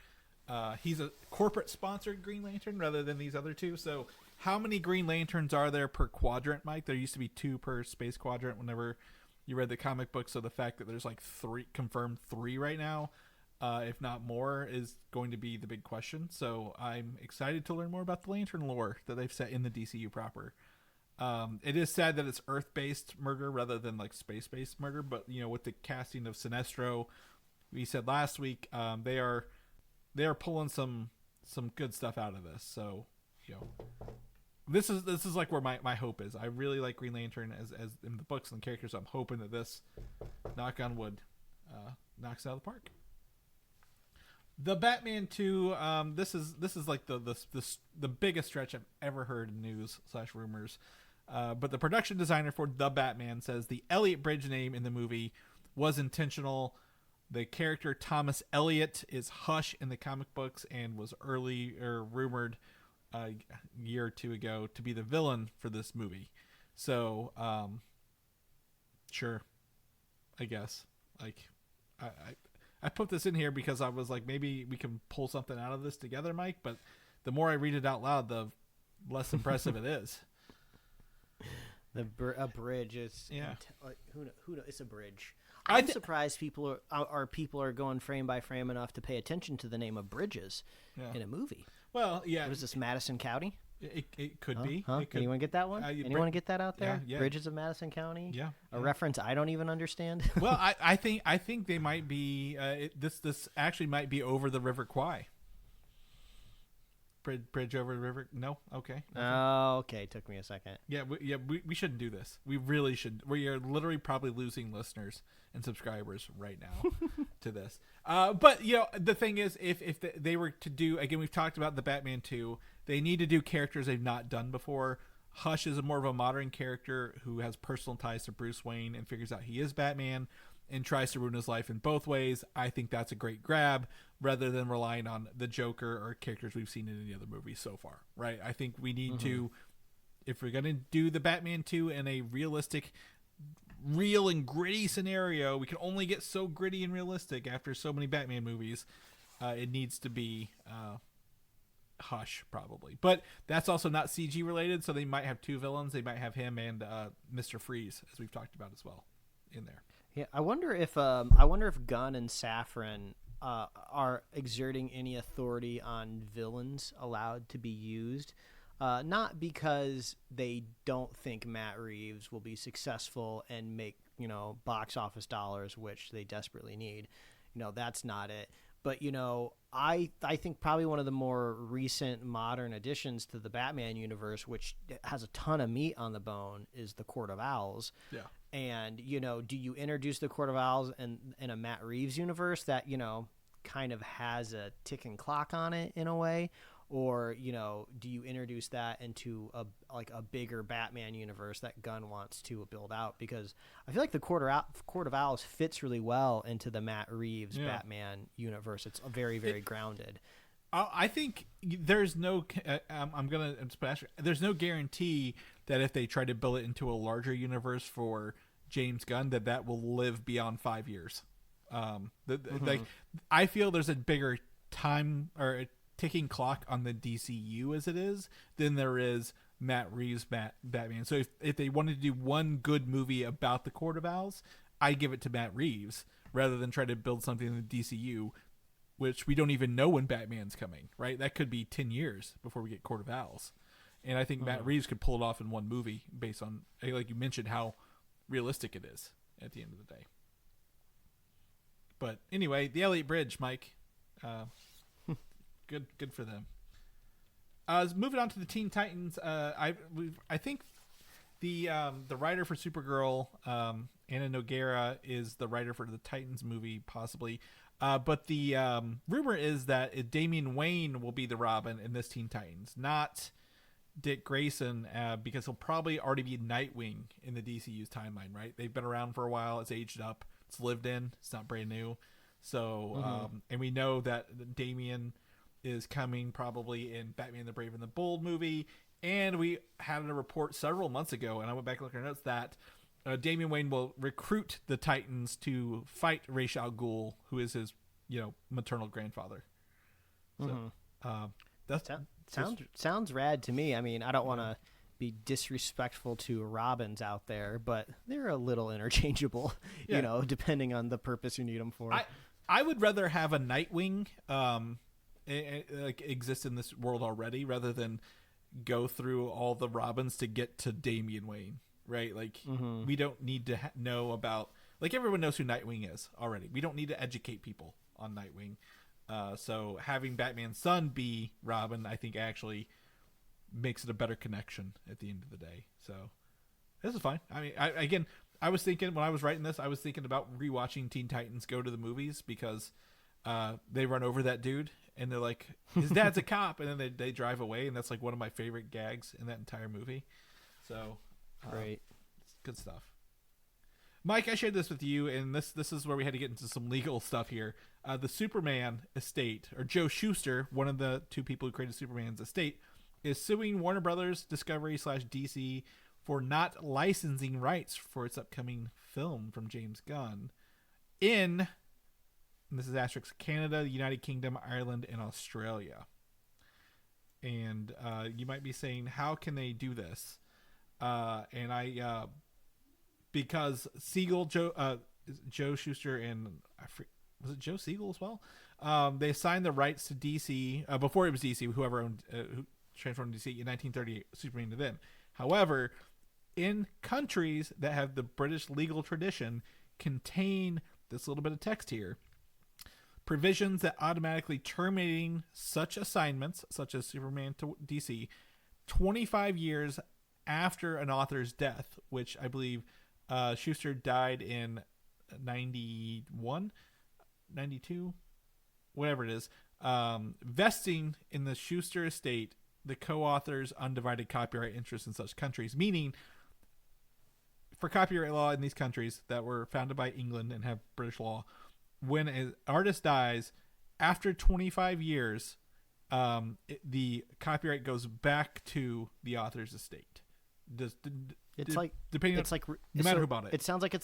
He's a corporate sponsored Green Lantern rather than these other two. So how many Green Lanterns are there per quadrant, Mike? There used to be 2 per space quadrant whenever you read the comic book, so the fact that there's like 3 confirmed 3 right now, if not more, is going to be the big question. So I'm excited to learn more about the Lantern lore that they've set in the DCU proper. It is sad that it's Earth-based murder rather than like space-based murder, but with the casting of Sinestro, we said last week, they are pulling some good stuff out of this. So this is like where my hope is. I really like Green Lantern as in the books and the characters. I'm hoping that this, knock on wood, knocks it out of the park. The Batman 2, this is like the biggest stretch I've ever heard in news / rumors. But the production designer for The Batman says the Elliot Bridge name in the movie was intentional. The character Thomas Elliot is Hush in the comic books and was rumored a year or two ago to be the villain for this movie. So, sure, I guess. Like, I put this in here because I was like, maybe we can pull something out of this together, Mike. But the more I read it out loud, the less impressive it is. A bridge is who knows? It's a bridge. I'm surprised people are going frame by frame enough to pay attention to the name of bridges in a movie. Well, yeah. What is this, Madison County? It could be. Huh? It could, Anyone get that one? Anyone get that out there? Yeah. Bridges of Madison County? Yeah. A reference I don't even understand. Well, I think they might be. This actually might be over the River Kwai. Bridge over the river? No? Okay. Oh, okay. Took me a second. Yeah, we shouldn't do this. We really should. We are literally probably losing listeners and subscribers right now to this. But, the thing is, if they were to do, again, we've talked about the Batman 2, they need to do characters they've not done before. Hush is more of a modern character who has personal ties to Bruce Wayne and figures out he is Batman and tries to ruin his life in both ways. I think that's a great grab rather than relying on the Joker or characters we've seen in any other movie so far, right? I think we need to, if we're going to do the Batman 2 in a realistic, real and gritty scenario, we can only get so gritty and realistic after so many Batman movies. It needs to be Hush, probably. But that's also not CG related, so they might have two villains. They might have him and Mr. Freeze, as we've talked about as well, in there. Yeah, I wonder if Gunn and Safran are exerting any authority on villains allowed to be used, not because they don't think Matt Reeves will be successful and make box office dollars, which they desperately need. That's not it. But I think probably one of the more recent modern additions to the Batman universe, which has a ton of meat on the bone, is the Court of Owls. Yeah. And, do you introduce the Court of Owls in a Matt Reeves universe that, kind of has a ticking clock on it in a way? Or, do you introduce that into a bigger Batman universe that Gunn wants to build out? Because I feel like the Court of Owls fits really well into the Matt Reeves Batman universe. It's very, very grounded. I think there's no there's no guarantee that if they try to build it into a larger universe for James Gunn that will live beyond 5 years. Like, I feel there's a bigger time or a ticking clock on the DCU as it is than there is Matt Reeves Batman. So if they wanted to do one good movie about the Court of Owls, I give it to Matt Reeves rather than try to build something in the DCU, which we don't even know when Batman's coming, right? That could be 10 years before we get Court of Owls. And I think Matt Reeves could pull it off in one movie based on, like you mentioned, how realistic it is at the end of the day. But anyway, the Elliott Bridge, Mike, good for them. Moving on to the Teen Titans, I think the writer for Supergirl, Anna Nogueira, is the writer for the Titans movie, possibly. But the rumor is that Damian Wayne will be the Robin in this Teen Titans, not Dick Grayson, because he'll probably already be Nightwing in the DCU's timeline, right? They've been around for a while. It's aged up. It's lived in. It's not brand new. So, and we know that Damian is coming probably in Batman the Brave and the Bold movie. And we had a report several months ago, and I went back and looked at our notes, that Damian Wayne will recruit the Titans to fight Ra's al Ghul, who is his, maternal grandfather. So, that sounds rad to me. I mean, I don't want to be disrespectful to Robins out there, but they're a little interchangeable, depending on the purpose you need them for. I would rather have a Nightwing like exist in this world already rather than go through all the Robins to get to Damian Wayne, right? Like we don't need to know about, like, everyone knows who Nightwing is already. We don't need to educate people on Nightwing. So having Batman's son be Robin, I think actually makes it a better connection at the end of the day. So this is fine. I mean, I was thinking when I was writing this, I was thinking about rewatching Teen Titans Go to the Movies because they run over that dude and they're like, his dad's a cop, and then they drive away, and that's like one of my favorite gags in that entire movie. So great, good stuff. Mike, I shared this with you, and this is where we had to get into some legal stuff here. The Superman estate, or Joe Shuster, one of the two people who created Superman's estate, is suing Warner Brothers Discovery / DC for not licensing rights for its upcoming film from James Gunn in, and this is asterisk, Canada, the United Kingdom, Ireland, and Australia. And you might be saying, how can they do this? Because Joe Shuster and was it Joe Siegel as well? They assigned the rights to DC before it was DC, whoever owned who transformed DC in 1938, Superman to them. However, in countries that have the British legal tradition, contain this little bit of text here: provisions that automatically terminating such assignments, such as Superman to DC, 25 years after an author's death, which I believe Schuster died in 91, 92, whatever it is, vesting in the Schuster estate the co-author's undivided copyright interest in such countries, meaning for copyright law in these countries that were founded by England and have British law, when an artist dies after 25 years, the copyright goes back to the author's estate. Depending on no matter who bought it. It sounds like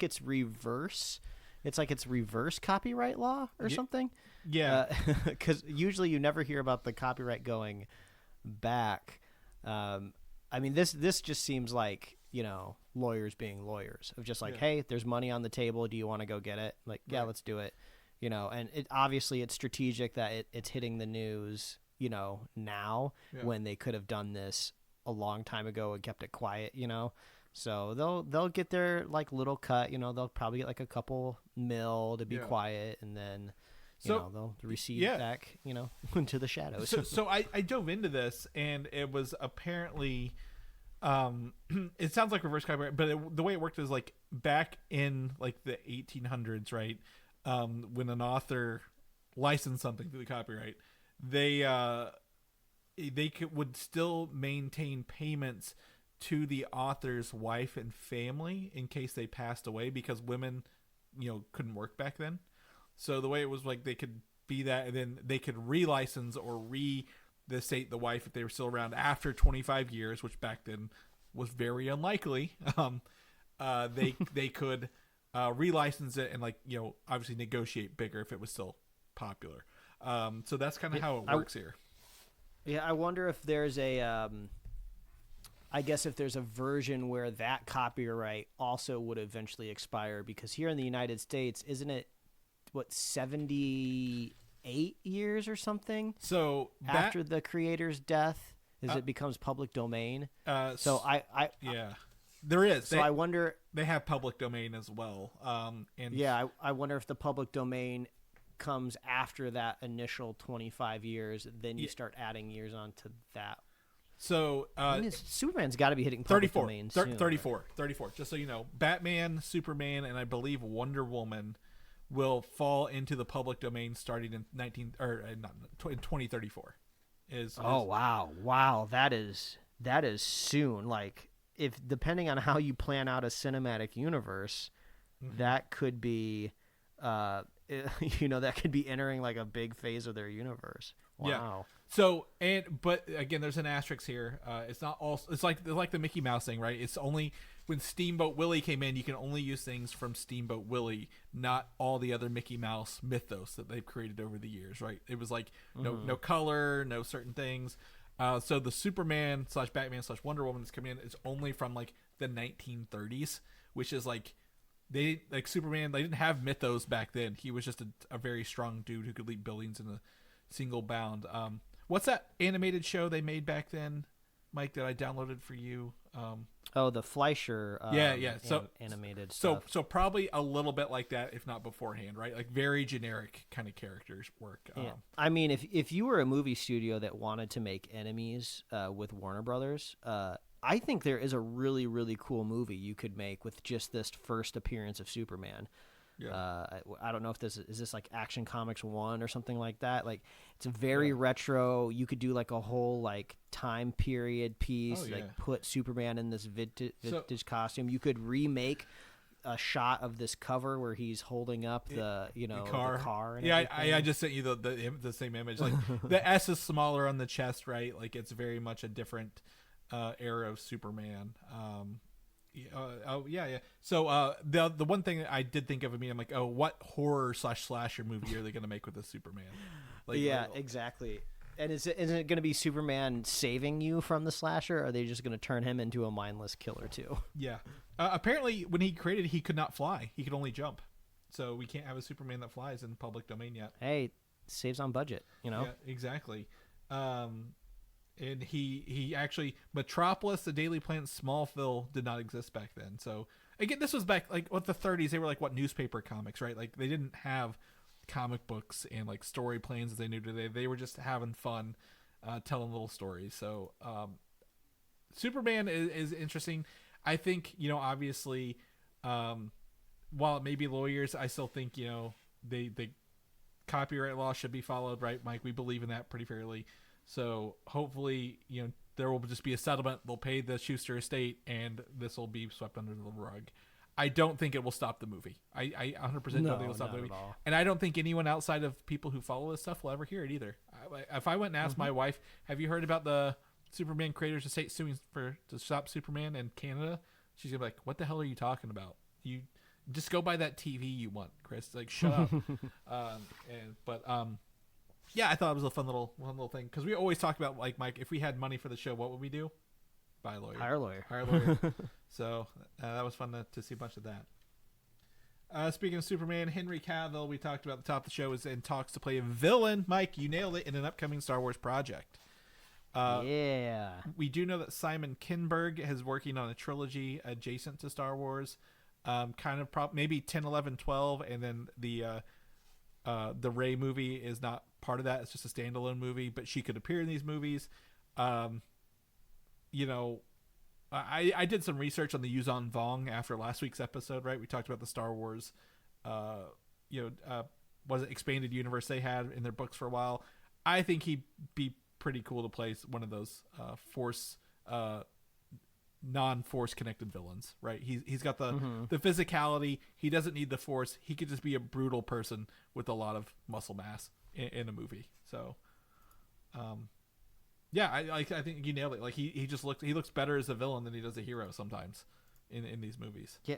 it's reverse. It's like it's reverse copyright law or something. Yeah, because usually you never hear about the copyright going back. I mean, this just seems like, you know, lawyers being lawyers of just like, hey, there's money on the table. Do you want to go get it? Like, yeah, let's do it. You know, and obviously it's strategic that it's hitting the news, you know, now when they could have done this a long time ago and kept it quiet, you know. So they'll get their like little cut, you know. They'll probably get like a couple mil to be quiet, and then you know, they'll recede back, you know, into the shadows. So I dove into this, and it was apparently it sounds like reverse copyright, but the way it worked is like back in like the 1800s, right? When an author licensed something through the copyright, they would still maintain payments to the author's wife and family in case they passed away, because women, you know, couldn't work back then. So the way it was, like, they could be that, and then they could relicense or the wife if they were still around after 25 years, which back then was very unlikely. They could relicense it and, like, you know, obviously negotiate bigger if it was still popular. So that's kind of how it works here. Yeah, I wonder if there's I guess if there's a version where that copyright also would eventually expire, because here in the United States, isn't it, 78 years or something? So after the creator's death, it becomes public domain. There is. So I wonder, they have public domain as well. I wonder if the public domain comes after that initial 25 years, then you start adding years onto that. So Superman's got to be hitting public 34, domain soon. 34. Just so you know, Batman, Superman, and I believe Wonder Woman will fall into the public domain starting in 2034. Wow, that is soon. Like, if depending on how you plan out a cinematic universe, that could be, you know, that could be entering like a big phase of their universe. Wow. Yeah. So, but again, there's an asterisk here. It's not all. It's like the Mickey Mouse thing, right? It's only when Steamboat Willie came in, you can only use things from Steamboat Willie, not all the other Mickey Mouse mythos that they've created over the years, right? It was like no color, no certain things. So the Superman / Batman / Wonder Woman that's coming in is only from like the 1930s, which is like they like Superman. They didn't have mythos back then. He was just a very strong dude who could leap buildings in a single bound. What's that animated show they made back then, Mike, that I downloaded for you? The Fleischer. So animated stuff. So probably a little bit like that, if not beforehand, right? Like very generic kind of characters work. Yeah. I mean, if you were a movie studio that wanted to make enemies with Warner Brothers, I think there is a really, really cool movie you could make with just this first appearance of Superman. Yeah. I don't know if this is like Action Comics 1 or something like that. Like it's a very retro. You could do like a whole like time period piece, like put Superman in this vintage costume. You could remake a shot of this cover where he's holding up the car. And I just sent you the same image. Like the S is smaller on the chest, right? Like it's very much a different era of Superman. So the one thing that I did think of, I'm like, oh, what horror / slasher movie are they going to make with this Superman? Like, exactly. And is it going to be Superman saving you from the slasher, or are they just going to turn him into a mindless killer too? Yeah. Apparently, when he created, he could not fly. He could only jump. So we can't have a Superman that flies in public domain yet. Hey, saves on budget, you know? Yeah, exactly. And he actually, Metropolis, the Daily Planet, Smallville did not exist back then. So again, this was back like what the 30s. They were like newspaper comics, right? Like they didn't have comic books and like story planes as they do today. They were just having fun, telling little stories. So Superman is interesting. I think, obviously, while it may be lawyers, I still think, they copyright law should be followed, right, Mike? We believe in that pretty fairly. So hopefully, there will just be a settlement. They'll pay the Schuster estate, and this will be swept under the rug. I don't think it will stop the movie. I 100% don't think it will stop the movie. And I don't think anyone outside of people who follow this stuff will ever hear it either. If I went and asked my wife, have you heard about the Superman creators estate suing to stop Superman in Canada? She's going to be like, what the hell are you talking about? You just go buy that TV you want, Chris. Like, shut up. Yeah, I thought it was a fun little thing because we always talk about, like, Mike, if we had money for the show, what would we do? Buy a lawyer. Hire a lawyer. Hire a lawyer. So that was fun to see a bunch of that. Speaking of Superman, Henry Cavill, we talked about at the top of the show, is in talks to play a villain. Mike, you nailed it, in an upcoming Star Wars project. We do know that Simon Kinberg is working on a trilogy adjacent to Star Wars. Maybe 10, 11, 12, and then the Rey movie is not part of that. It's just a standalone movie, but she could appear in these movies. I did some research on the Yuzhan Vong after last week's episode, right? We talked about the Star Wars, was it expanded universe they had in their books for a while. I think he'd be pretty cool to play one of those non-force connected villains, right? He's got the physicality. He doesn't need the force. He could just be a brutal person with a lot of muscle mass in a movie. So, I think you nailed it. Like he looks better as a villain than he does a hero sometimes in these movies. Yeah,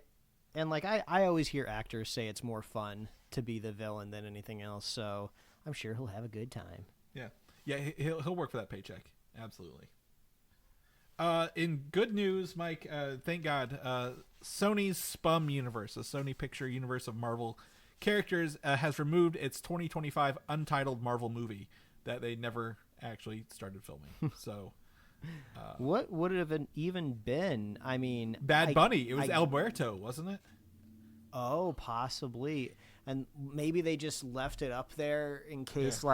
and like I always hear actors say it's more fun to be the villain than anything else. So I'm sure he'll have a good time. Yeah, he'll work for that paycheck. Absolutely. In good news, Mike, thank God, Sony's SPUM Universe, the Sony Picture Universe of Marvel characters, has removed its 2025 Untitled Marvel movie that they never actually started filming. So, what would it have even been? I mean, Bad Bunny. It was El Muerto, wasn't it? Oh, possibly. And maybe they just left it up there in case,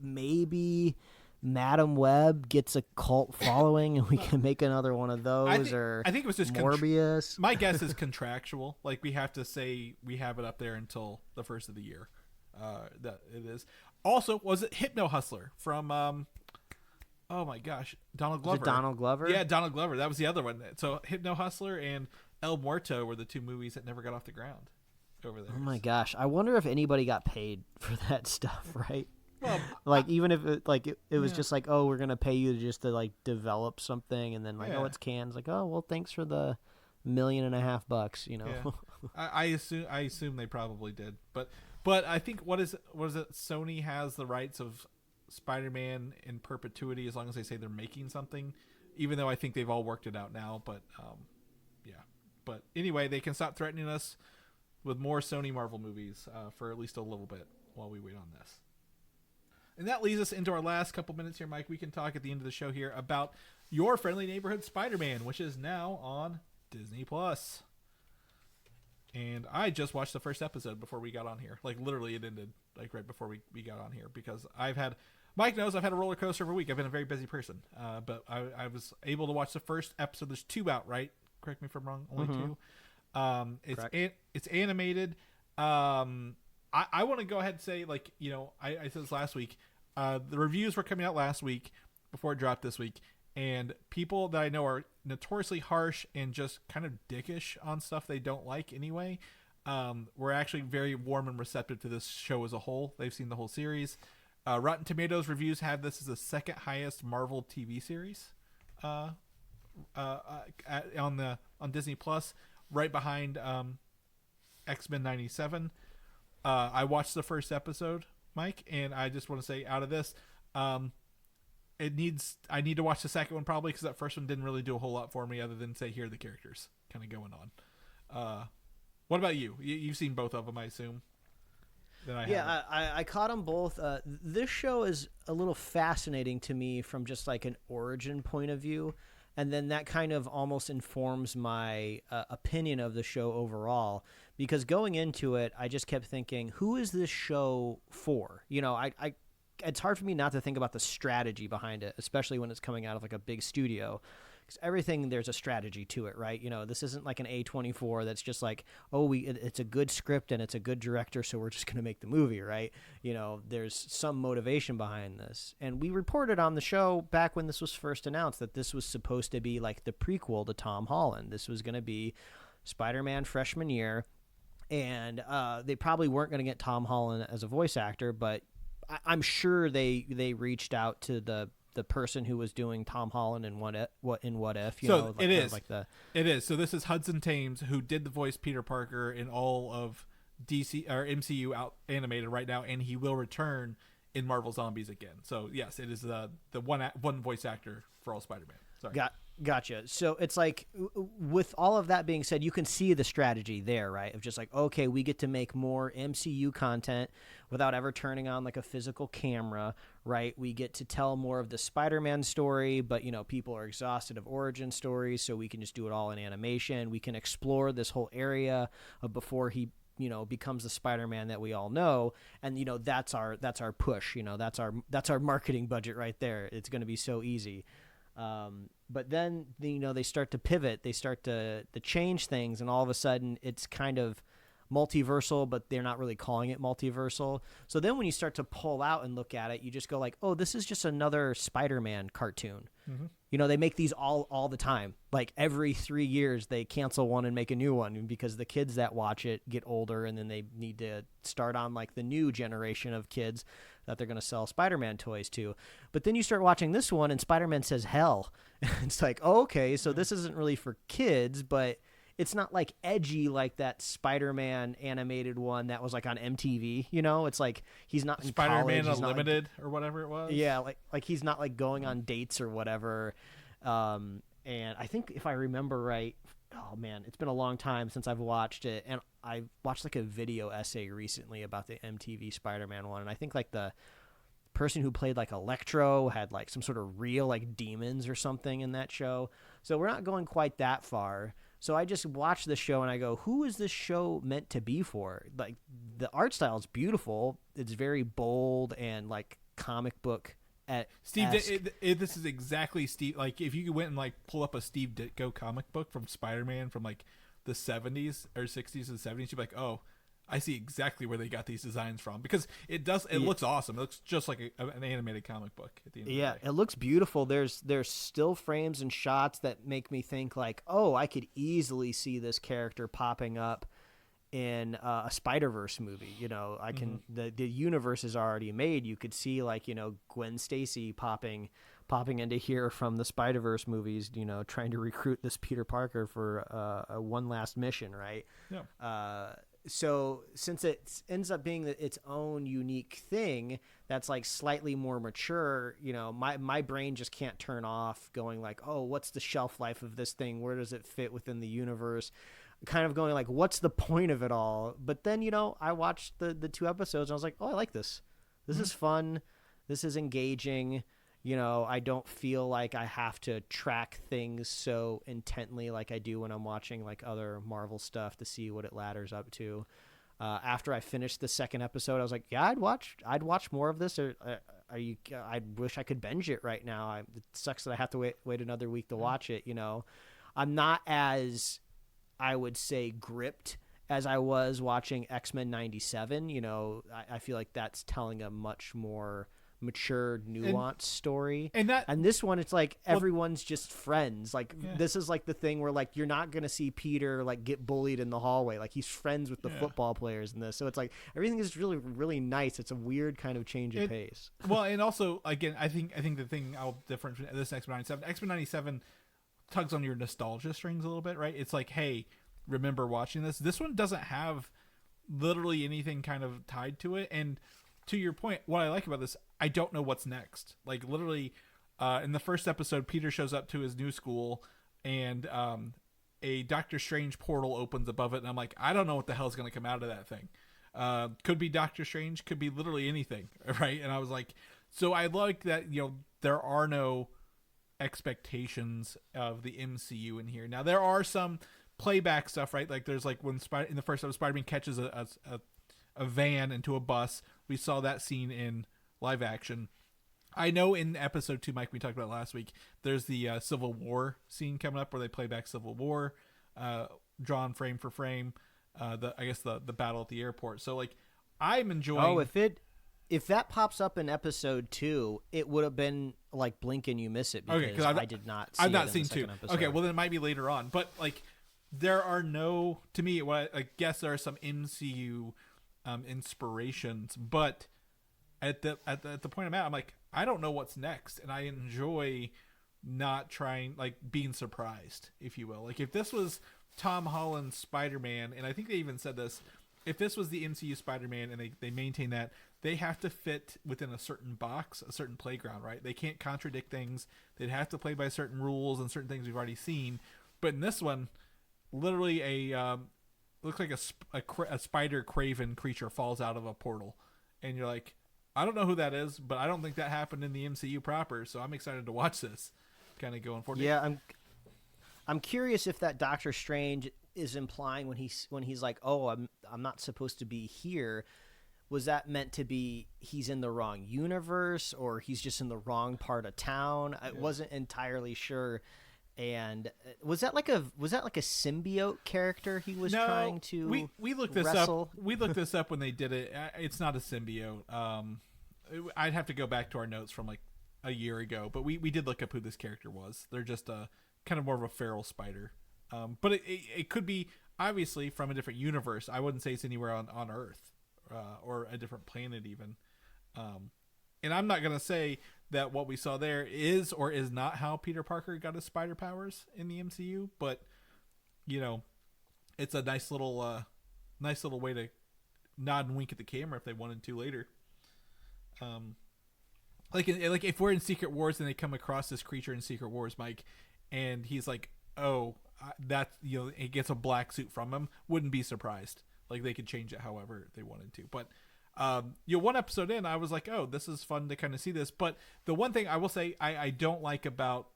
maybe Madam Web gets a cult following and we can make another one of those. I think it was just Morbius. My guess is contractual. Like, we have to say we have it up there until the first of the year. That it is. Also, was it Hypno Hustler from oh my gosh, Donald Glover. Was it Donald Glover? Yeah, Donald Glover. That was the other one. So Hypno Hustler and El Muerto were the two movies that never got off the ground over there. Oh my gosh. I wonder if anybody got paid for that stuff, right? Well, even if it was just like, oh, we're gonna pay you just to develop something, and then oh, it's canned. Like, oh, well, thanks for the $1.5 million, Yeah. I assume they probably did, but I think what is it? Sony has the rights of Spider-Man in perpetuity as long as they say they're making something, even though I think they've all worked it out now. But But anyway, they can stop threatening us with more Sony Marvel movies for at least a little bit while we wait on this. And that leads us into our last couple minutes here, Mike. We can talk at the end of the show here about your friendly neighborhood Spider-Man, which is now on Disney+. And I just watched the first episode before we got on here. Like, literally, it ended like right before we got on here, because Mike knows I've had a roller coaster of a week. I've been a very busy person. But I was able to watch the first episode. There's 2 out, right? Correct me if I'm wrong. Only 2. It's animated. I want to go ahead and say, like, you know, I said this last week. The reviews were coming out last week before it dropped this week. And people that I know are notoriously harsh and just kind of dickish on stuff they don't like anyway. Were actually very warm and receptive to this show as a whole. They've seen the whole series. Rotten Tomatoes reviews have this as the second highest Marvel TV series on Disney Plus, right behind X-Men 97. I watched the first episode, Mike, and I just want to say, out of this, I need to watch the second one probably, because that first one didn't really do a whole lot for me other than say, here are the characters kind of going on. What about you? You've seen both of them, I assume. I caught them both. This show is a little fascinating to me from just like an origin point of view, and then that kind of almost informs my opinion of the show overall, because going into it, I just kept thinking, who is this show for? You know, it's hard for me not to think about the strategy behind it, especially when it's coming out of like a big studio. Because everything, there's a strategy to it, right? You know, this isn't like an A24 that's just like, it's a good script and it's a good director, so we're just going to make the movie, right? You know, there's some motivation behind this. And we reported on the show back when this was first announced that this was supposed to be like the prequel to Tom Holland. This was going to be Spider-Man freshman year. And they probably weren't going to get Tom Holland as a voice actor, but I'm sure they reached out to the person who was doing Tom Holland in What If. It is. So this is Hudson Thames, who did the voice Peter Parker in all of DC or MCU out animated right now, and he will return in Marvel Zombies again. So yes, it is the one voice actor for all Spider-Man. Sorry. Gotcha. So it's like, with all of that being said, you can see the strategy there, right? Of just like, okay, we get to make more MCU content without ever turning on like a physical camera, right? We get to tell more of the Spider-Man story, but, you know, people are exhausted of origin stories, so we can just do it all in animation. We can explore this whole area of before he, you know, becomes the Spider-Man that we all know. And, you know, that's our push, you know, that's our marketing budget right there. It's going to be so easy. But then, you know, they start to pivot, they start to change things, and all of a sudden it's kind of multiversal, but they're not really calling it multiversal. So then when you start to pull out and look at it, you just go like, oh, this is just another Spider-Man cartoon. Mm-hmm. You know, they make these all the time. Like every 3 years they cancel one and make a new one, because the kids that watch it get older, and then they need to start on like the new generation of kids that they're going to sell Spider-Man toys to. But then you start watching this one and Spider-Man says hell. It's like, oh, okay, so this isn't really for kids, but it's not like edgy like that Spider-Man animated one that was like on MTV, you know? It's like he's not in Spider-Man college, Unlimited or whatever it was. Yeah, like he's not like going on dates or whatever. And I think if I remember right, oh man, it's been a long time since I've watched it, and I watched like a video essay recently about the MTV Spider-Man one, and I think like the person who played like Electro had like some sort of real like demons or something in that show. So we're not going quite that far. So I just watch the show and I go, who is this show meant to be for? Like, the art style is beautiful. It's very bold and like comic book. Steve, this is exactly Steve. Like, if you went and like pull up a Steve Ditko comic book from Spider-Man from like the 70s or 60s and 70s, you'd be like, oh, I see exactly where they got these designs from, because it looks awesome. It looks just like an animated comic book at the end of the day. It looks beautiful. There's still frames and shots that make me think like, oh, I could easily see this character popping up in a Spider-Verse movie. You know, I can the universe is already made. You could see like, you know, Gwen Stacy popping into here from the Spider-Verse movies, you know, trying to recruit this Peter Parker for a one last mission, right? Yeah. so since it ends up being its own unique thing that's like slightly more mature, my brain just can't turn off going like, oh, what's the shelf life of this thing? Where does it fit within the universe? Kind of going like, what's the point of it all? But then, I watched the 2 episodes and I was like, oh, I like this. This is fun. This is engaging. I don't feel like I have to track things so intently like I do when I'm watching like other Marvel stuff to see what it ladders up to. After I finished the 2nd episode, I was like, yeah, I'd watch more of this. Or I wish I could binge it right now. It sucks that I have to wait another week to watch it. I'm not as, I would say, gripped as I was watching X-Men 97. I feel like that's telling a much more mature, nuanced story, and this one, it's like everyone's just friends. Like this is like the thing where like you're not gonna see Peter like get bullied in the hallway. Like he's friends with the football players in this, so it's like everything is really, really nice. It's a weird kind of change of pace. Well, and also again, I think the thing I'll differentiate this X-Men 97. X-Men 97 tugs on your nostalgia strings a little bit, right? It's like, hey, remember watching this? This one doesn't have literally anything kind of tied to it, and to your point, what I like about this, I don't know what's next. Like literally, in the first episode, Peter shows up to his new school, and a Doctor Strange portal opens above it, and I'm like, I don't know what the hell is going to come out of that thing. Could be Doctor Strange, could be literally anything, right? And I was like, so I like that there are no expectations of the MCU in here. Now there are some playback stuff, right? Like there's like when in the first episode, Spider-Man catches a van into a bus. We saw that scene in live action. I know in episode 2, Mike, we talked about last week, there's the Civil War scene coming up where they play back Civil War, drawn frame for frame. The battle at the airport. So like, I'm enjoying. Oh, if that pops up in episode 2, it would have been like blink and you miss it because I did not. I've not seen 2. Episode. Okay, well then it might be later on. But like, there are no, to me, I guess there are some MCU inspirations, but at the point I'm at, I'm like, I don't know what's next, and I enjoy not trying, like, being surprised, if you will. Like, if this was Tom Holland's Spider-Man, and I think they even said this, if this was the MCU Spider-Man and they maintain that, they have to fit within a certain box, a certain playground, right? They can't contradict things. They'd have to play by certain rules and certain things we've already seen. But in this one, literally looks like a spider craven creature falls out of a portal, and you're like, I don't know who that is, but I don't think that happened in the MCU proper, so I'm excited to watch this kind of going forward. Yeah, I'm curious if that Doctor Strange is implying when he's like, oh, I'm not supposed to be here. Was that meant to be he's in the wrong universe, or he's just in the wrong part of town? I wasn't entirely sure. And was that like a symbiote character he was trying to we looked this wrestle? Up. We looked this up when they did it. It's not a symbiote. I'd have to go back to our notes from like a year ago, but we did look up who this character was. They're just a kind of more of a feral spider. But it could be obviously from a different universe. I wouldn't say it's anywhere on Earth or a different planet even. And I'm not gonna say that what we saw there is or is not how Peter Parker got his spider powers in the MCU, but it's a nice little way to nod and wink at the camera if they wanted to later. Like if we're in Secret Wars and they come across this creature in Secret Wars, Mike, and he's like, oh, that he gets a black suit from him, wouldn't be surprised. Like they could change it however they wanted to, but. One episode in, I was like, oh, this is fun to kind of see this. But the one thing I will say I don't like about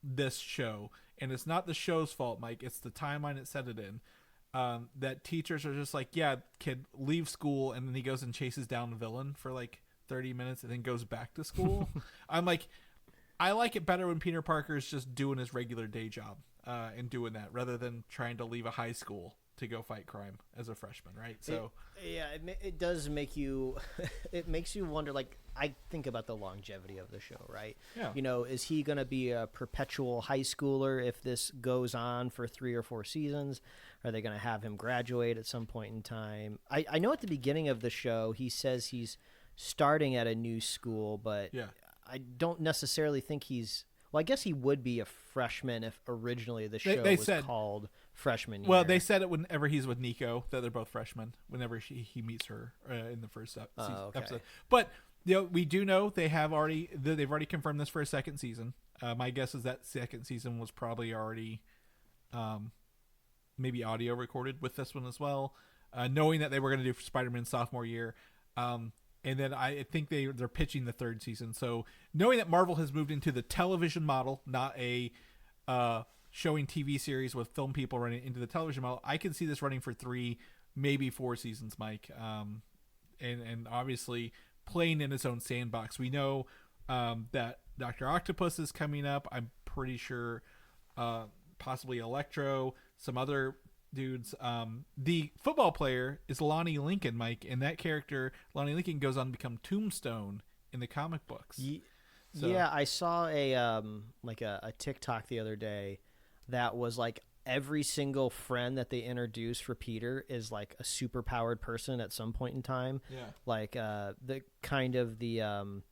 this show, and it's not the show's fault, Mike, it's the timeline it set it in, that teachers are just like, yeah, kid, leave school, and then he goes and chases down the villain for like 30 minutes and then goes back to school. I'm like, I like it better when Peter Parker is just doing his regular day job and doing that rather than trying to leave a high school to go fight crime as a freshman, right? So it does make you it makes you wonder. Like, I think about the longevity of the show, right? Yeah. Is he going to be a perpetual high schooler if this goes on for 3 or 4 seasons? Are they going to have him graduate at some point in time? I know at the beginning of the show he says he's starting at a new school, but I don't necessarily think he's. Well, I guess he would be a freshman if originally the show was called freshman year. Well, they said it whenever he's with Nico that they're both freshmen. Whenever he meets her in the first episode, but we do know they've already confirmed this for a second season. My guess is that second season was probably already, maybe audio recorded with this one as well. Knowing that they were going to do Spider-Man sophomore year, and then I think they're pitching the third season. So knowing that Marvel has moved into the television model, not a showing TV series with film people running into the television model, I can see this running for 3, maybe 4 seasons, Mike. And obviously playing in its own sandbox. We know that Dr. Octopus is coming up. I'm pretty sure possibly Electro, some other dudes. The football player is Lonnie Lincoln, Mike, and that character, Lonnie Lincoln, goes on to become Tombstone in the comic books. Yeah, I saw a TikTok the other day that was like every single friend that they introduced for Peter is like a super powered person at some point in time. Yeah. Like the kind of the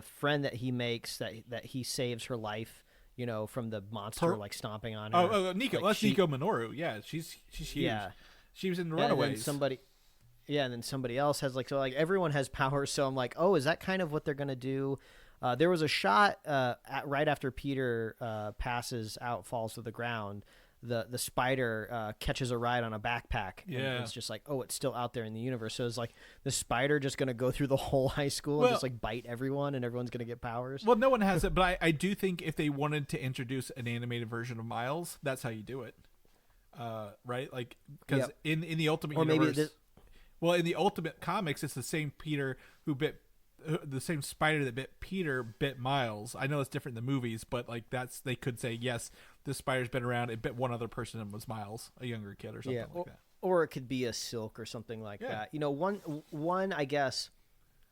friend that he makes that he saves her life, from the monster like stomping on her. Oh, Nico. That's Nico Minoru. Yeah, she's huge. Yeah. She was in the Runaways. And then somebody else has everyone has powers. So I'm like, oh, is that kind of what they're gonna do? There was a shot right after Peter falls to the ground. The spider catches a ride on a backpack. Yeah. And it's just like, oh, it's still out there in the universe. So it's like the spider just going to go through the whole high school and just like bite everyone, and everyone's going to get powers. Well, no one has it, but I do think if they wanted to introduce an animated version of Miles, that's how you do it. Right? Like, because in the Ultimate Universe, in the Ultimate Comics, it's the same Peter the same spider that bit Peter bit Miles. I know it's different in the movies, but like they could say, yes, this spider's been around. It bit one other person and was Miles, a younger kid or something like that. Or it could be a Silk or something like that. One I guess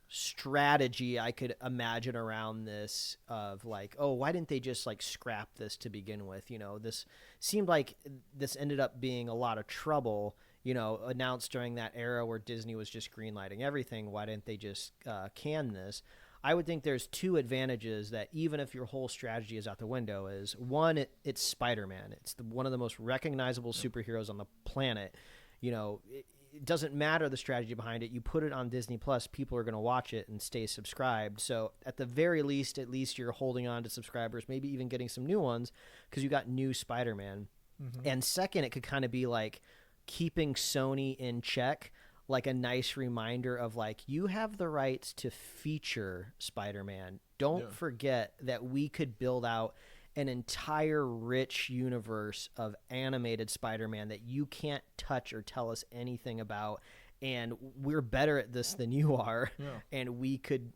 strategy I could imagine around this of like, oh, why didn't they just like scrap this to begin with? This seemed like this ended up being a lot of trouble. Announced during that era where Disney was just greenlighting everything. Why didn't they just can this? I would think there's 2 advantages that even if your whole strategy is out the window is, one, it's Spider-Man. It's one of the most recognizable superheroes on the planet. It doesn't matter the strategy behind it. You put it on Disney Plus, people are going to watch it and stay subscribed. So at the very least, you're holding on to subscribers, maybe even getting some new ones because you got new Spider-Man. Mm-hmm. And second, it could kind of be like keeping Sony in check, like a nice reminder of like, you have the rights to feature Spider-Man. Don't forget that we could build out an entire rich universe of animated Spider-Man that you can't touch or tell us anything about, and we're better at this than you are. And we could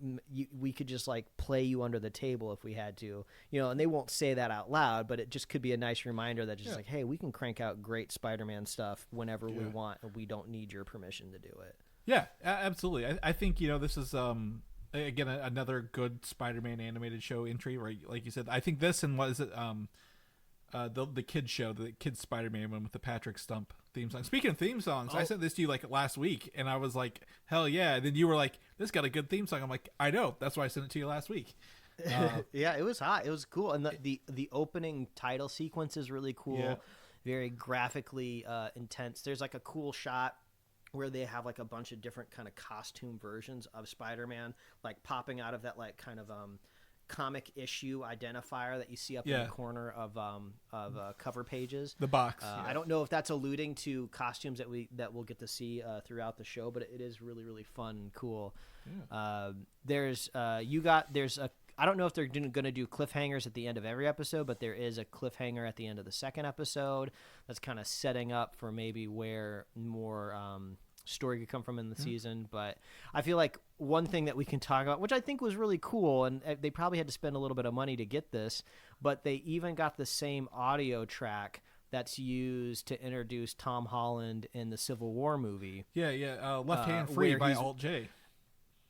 just like play you under the table if we had to, and they won't say that out loud, but it just could be a nice reminder that just like, hey, we can crank out great Spider-Man stuff whenever we want, and we don't need your permission to do it. Yeah, absolutely. I think this is again another good Spider-Man animated show entry, right? Like you said, I think this and what is it the kids show, the kids Spider-Man one with the Patrick Stump theme song. Speaking of theme songs, I sent this to you like last week, and I was like, hell yeah. And then you were like, this got a good theme song. I'm like, I know, that's why I sent it to you last week. Yeah, it was hot. It was cool, and the opening title sequence is really cool. Very graphically intense. There's like a cool shot where they have like a bunch of different kind of costume versions of Spider-Man like popping out of that like kind of comic issue identifier that you see up in the corner of cover pages. The box. I don't know if that's alluding to costumes that we'll get to see throughout the show, but it is really, really fun and cool. I don't know if they're going to do cliffhangers at the end of every episode, but there is a cliffhanger at the end of the second episode that's kind of setting up for maybe where more story could come from in the season. But I feel like one thing that we can talk about, which I think was really cool, and they probably had to spend a little bit of money to get this, but they even got the same audio track that's used to introduce Tom Holland in the Civil War movie. Left Hand Free by Alt J.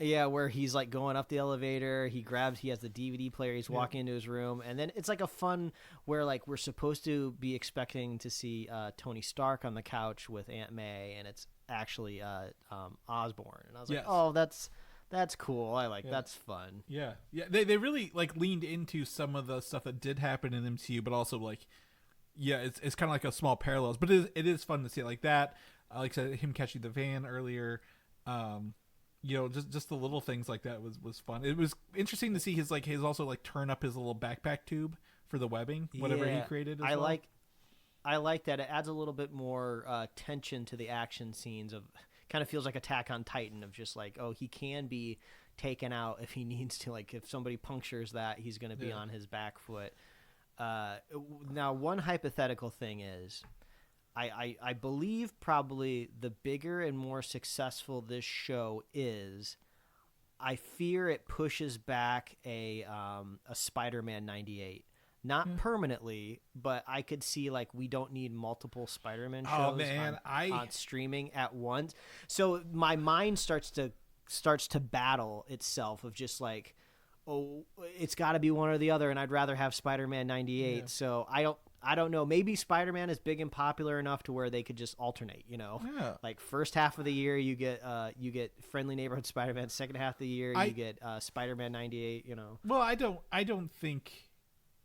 Yeah, where he's like going up the elevator, he has the DVD player, he's walking into his room, and then it's like a fun where like we're supposed to be expecting to see Tony Stark on the couch with Aunt May, and it's actually Osborn, and I was like, oh, that's cool. I like that's fun. Yeah. They really like leaned into some of the stuff that did happen in MCU, but also like it's kind of like a small parallels, but it is fun to see it like that. Like I said, him catching the van earlier. Just the little things like that was fun. It was interesting to see his also like turn up his little backpack tube for the webbing, whatever he created. I like that. It adds a little bit more tension to the action scenes. Of kind of feels like Attack on Titan, of just like, oh, he can be taken out if he needs to. Like if somebody punctures that, he's going to be on his back foot. Now, one hypothetical thing is, I believe probably the bigger and more successful this show is, I fear it pushes back a Spider-Man 98. Not permanently, but I could see like we don't need multiple Spider-Man shows on streaming at once. So my mind starts to battle itself of just like, oh, it's got to be one or the other, and I'd rather have Spider-Man 98. Yeah. So I don't know. Maybe Spider-Man is big and popular enough to where they could just alternate, Yeah. Like first half of the year you get Friendly Neighborhood Spider-Man, second half of the year you get Spider-Man 98, Well, I don't think,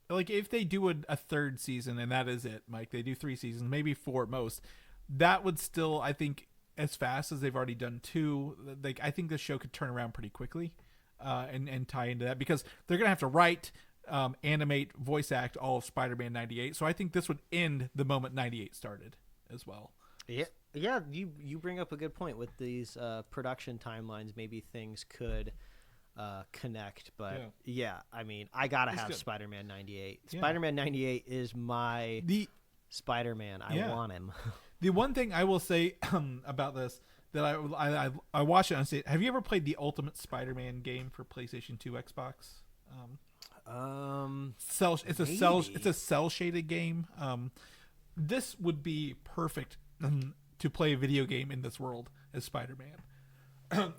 like, if they do a third season and that is it, Mike, they do 3 seasons, maybe 4 at most, that would still, I think, as fast as they've already done 2, like I think this show could turn around pretty quickly and tie into that, because they're going to have to write, animate, voice act all of Spider-Man 98. So I think this would end the moment 98 started as well. Yeah, you bring up a good point with these production timelines. Maybe things could connect, but I mean, I gotta have Spider-Man 98. Spider-Man 98 is my Spider-Man. I want him. The one thing I will say about this that I watched it and say, have you ever played the Ultimate Spider-Man game for PlayStation 2, Xbox? It's a cell shaded game. This would be perfect to play a video game in this world as Spider-Man.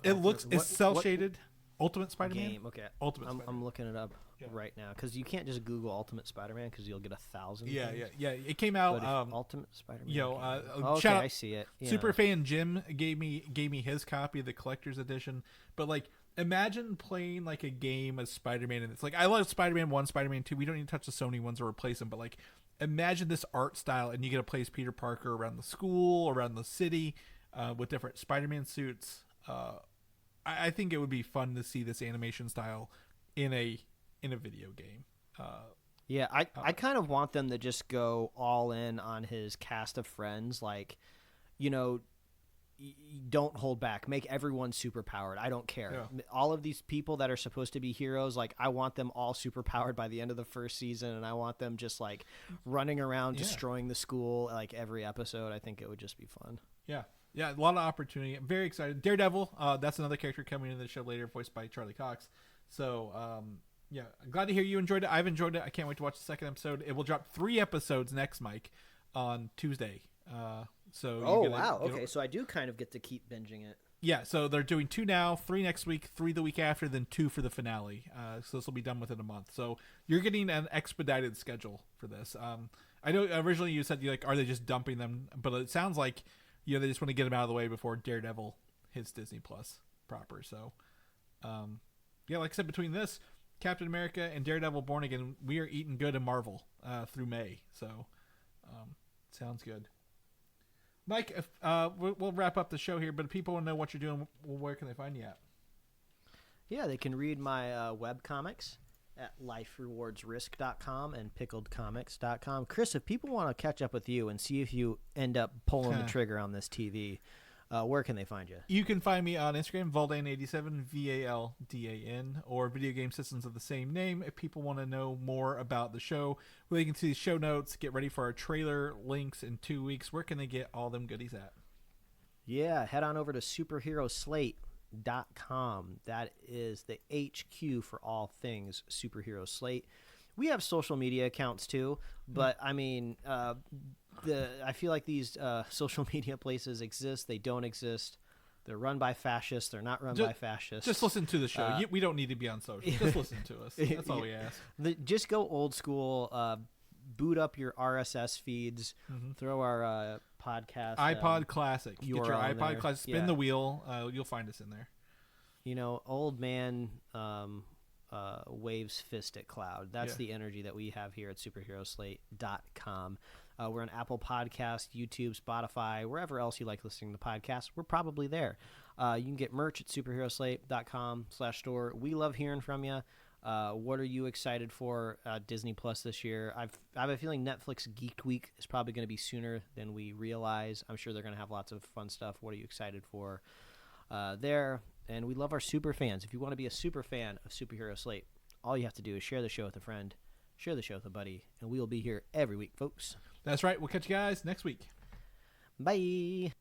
It's cell shaded. Ultimate Spider-Man game. Okay, Ultimate. I'm looking it up right now, because you can't just Google Ultimate Spider-Man because you'll get 1,000. Yeah. It came out. Ultimate Spider-Man. Okay, I see it. Yeah. Superfan Jim gave me his copy of the collector's edition. But like, imagine playing like a game as Spider-Man, and it's like, I love Spider-Man 1, Spider-Man 2. We don't need to touch the Sony ones or replace them. But like, imagine this art style, and you get to play as Peter Parker around the school, around the city, with different Spider-Man suits. I think it would be fun to see this animation style in a video game. I kind of want them to just go all in on his cast of friends. Like, don't hold back. Make everyone super powered. I don't care. Yeah. All of these people that are supposed to be heroes, like, I want them all super powered by the end of the first season, and I want them just like running around destroying the school like every episode. I think it would just be fun. Yeah, a lot of opportunity. I'm very excited. Daredevil, that's another character coming into the show later, voiced by Charlie Cox. So, I'm glad to hear you enjoyed it. I've enjoyed it. I can't wait to watch the second episode. It will drop 3 episodes next, Mike, on Tuesday. Okay, so I do kind of get to keep binging it. Yeah, so they're doing 2 now, 3 next week, 3 the week after, then 2 for the finale. So this will be done within a month. So you're getting an expedited schedule for this. I know originally you said, are they just dumping them? But it sounds like, they just want to get them out of the way before Daredevil hits Disney Plus proper. So, like I said, between this, Captain America, and Daredevil Born Again, we are eating good in Marvel through May. So, sounds good. Mike, we'll wrap up the show here, but if people want to know what you're doing, where can they find you at? Yeah, they can read my web comics at liferewardsrisk.com and pickledcomics.com. Chris, if people want to catch up with you and see if you end up pulling the trigger on this TV, where can they find you? You can find me on Instagram, Valdan87, VALDAN, or Video Game Systems of the same name. If people want to know more about the show, where they can see the show notes, get ready for our trailer, links in 2 weeks, where can they get all them goodies at? Yeah, head on over to Superhero Slate. .com. That is the HQ for all things Superhero Slate. We have social media accounts too, but I mean, I feel like these social media places exist. They don't exist. They're run by fascists. They're not run by fascists. Just listen to the show. We don't need to be on social. Just listen to us. That's all we ask. Just go old school. Boot up your RSS feeds. Throw our podcast iPod Classic. Get your iPod Classic. Spin the wheel. You'll find us in there. Old man waves fist at cloud. That's the energy that we have here at superheroslate.com. We're on Apple Podcasts, YouTube, Spotify, wherever else you like listening to podcasts. We're probably there. You can get merch at superheroslate.com/store. We love hearing from you. What are you excited for Disney Plus this year? I have a feeling Netflix Geek Week is probably going to be sooner than we realize. I'm sure they're going to have lots of fun stuff. What are you excited for there? And we love our super fans. If you want to be a super fan of Superhero Slate, all you have to do is share the show with a friend, share the show with a buddy, and we will be here every week, folks. That's right. We'll catch you guys next week. Bye.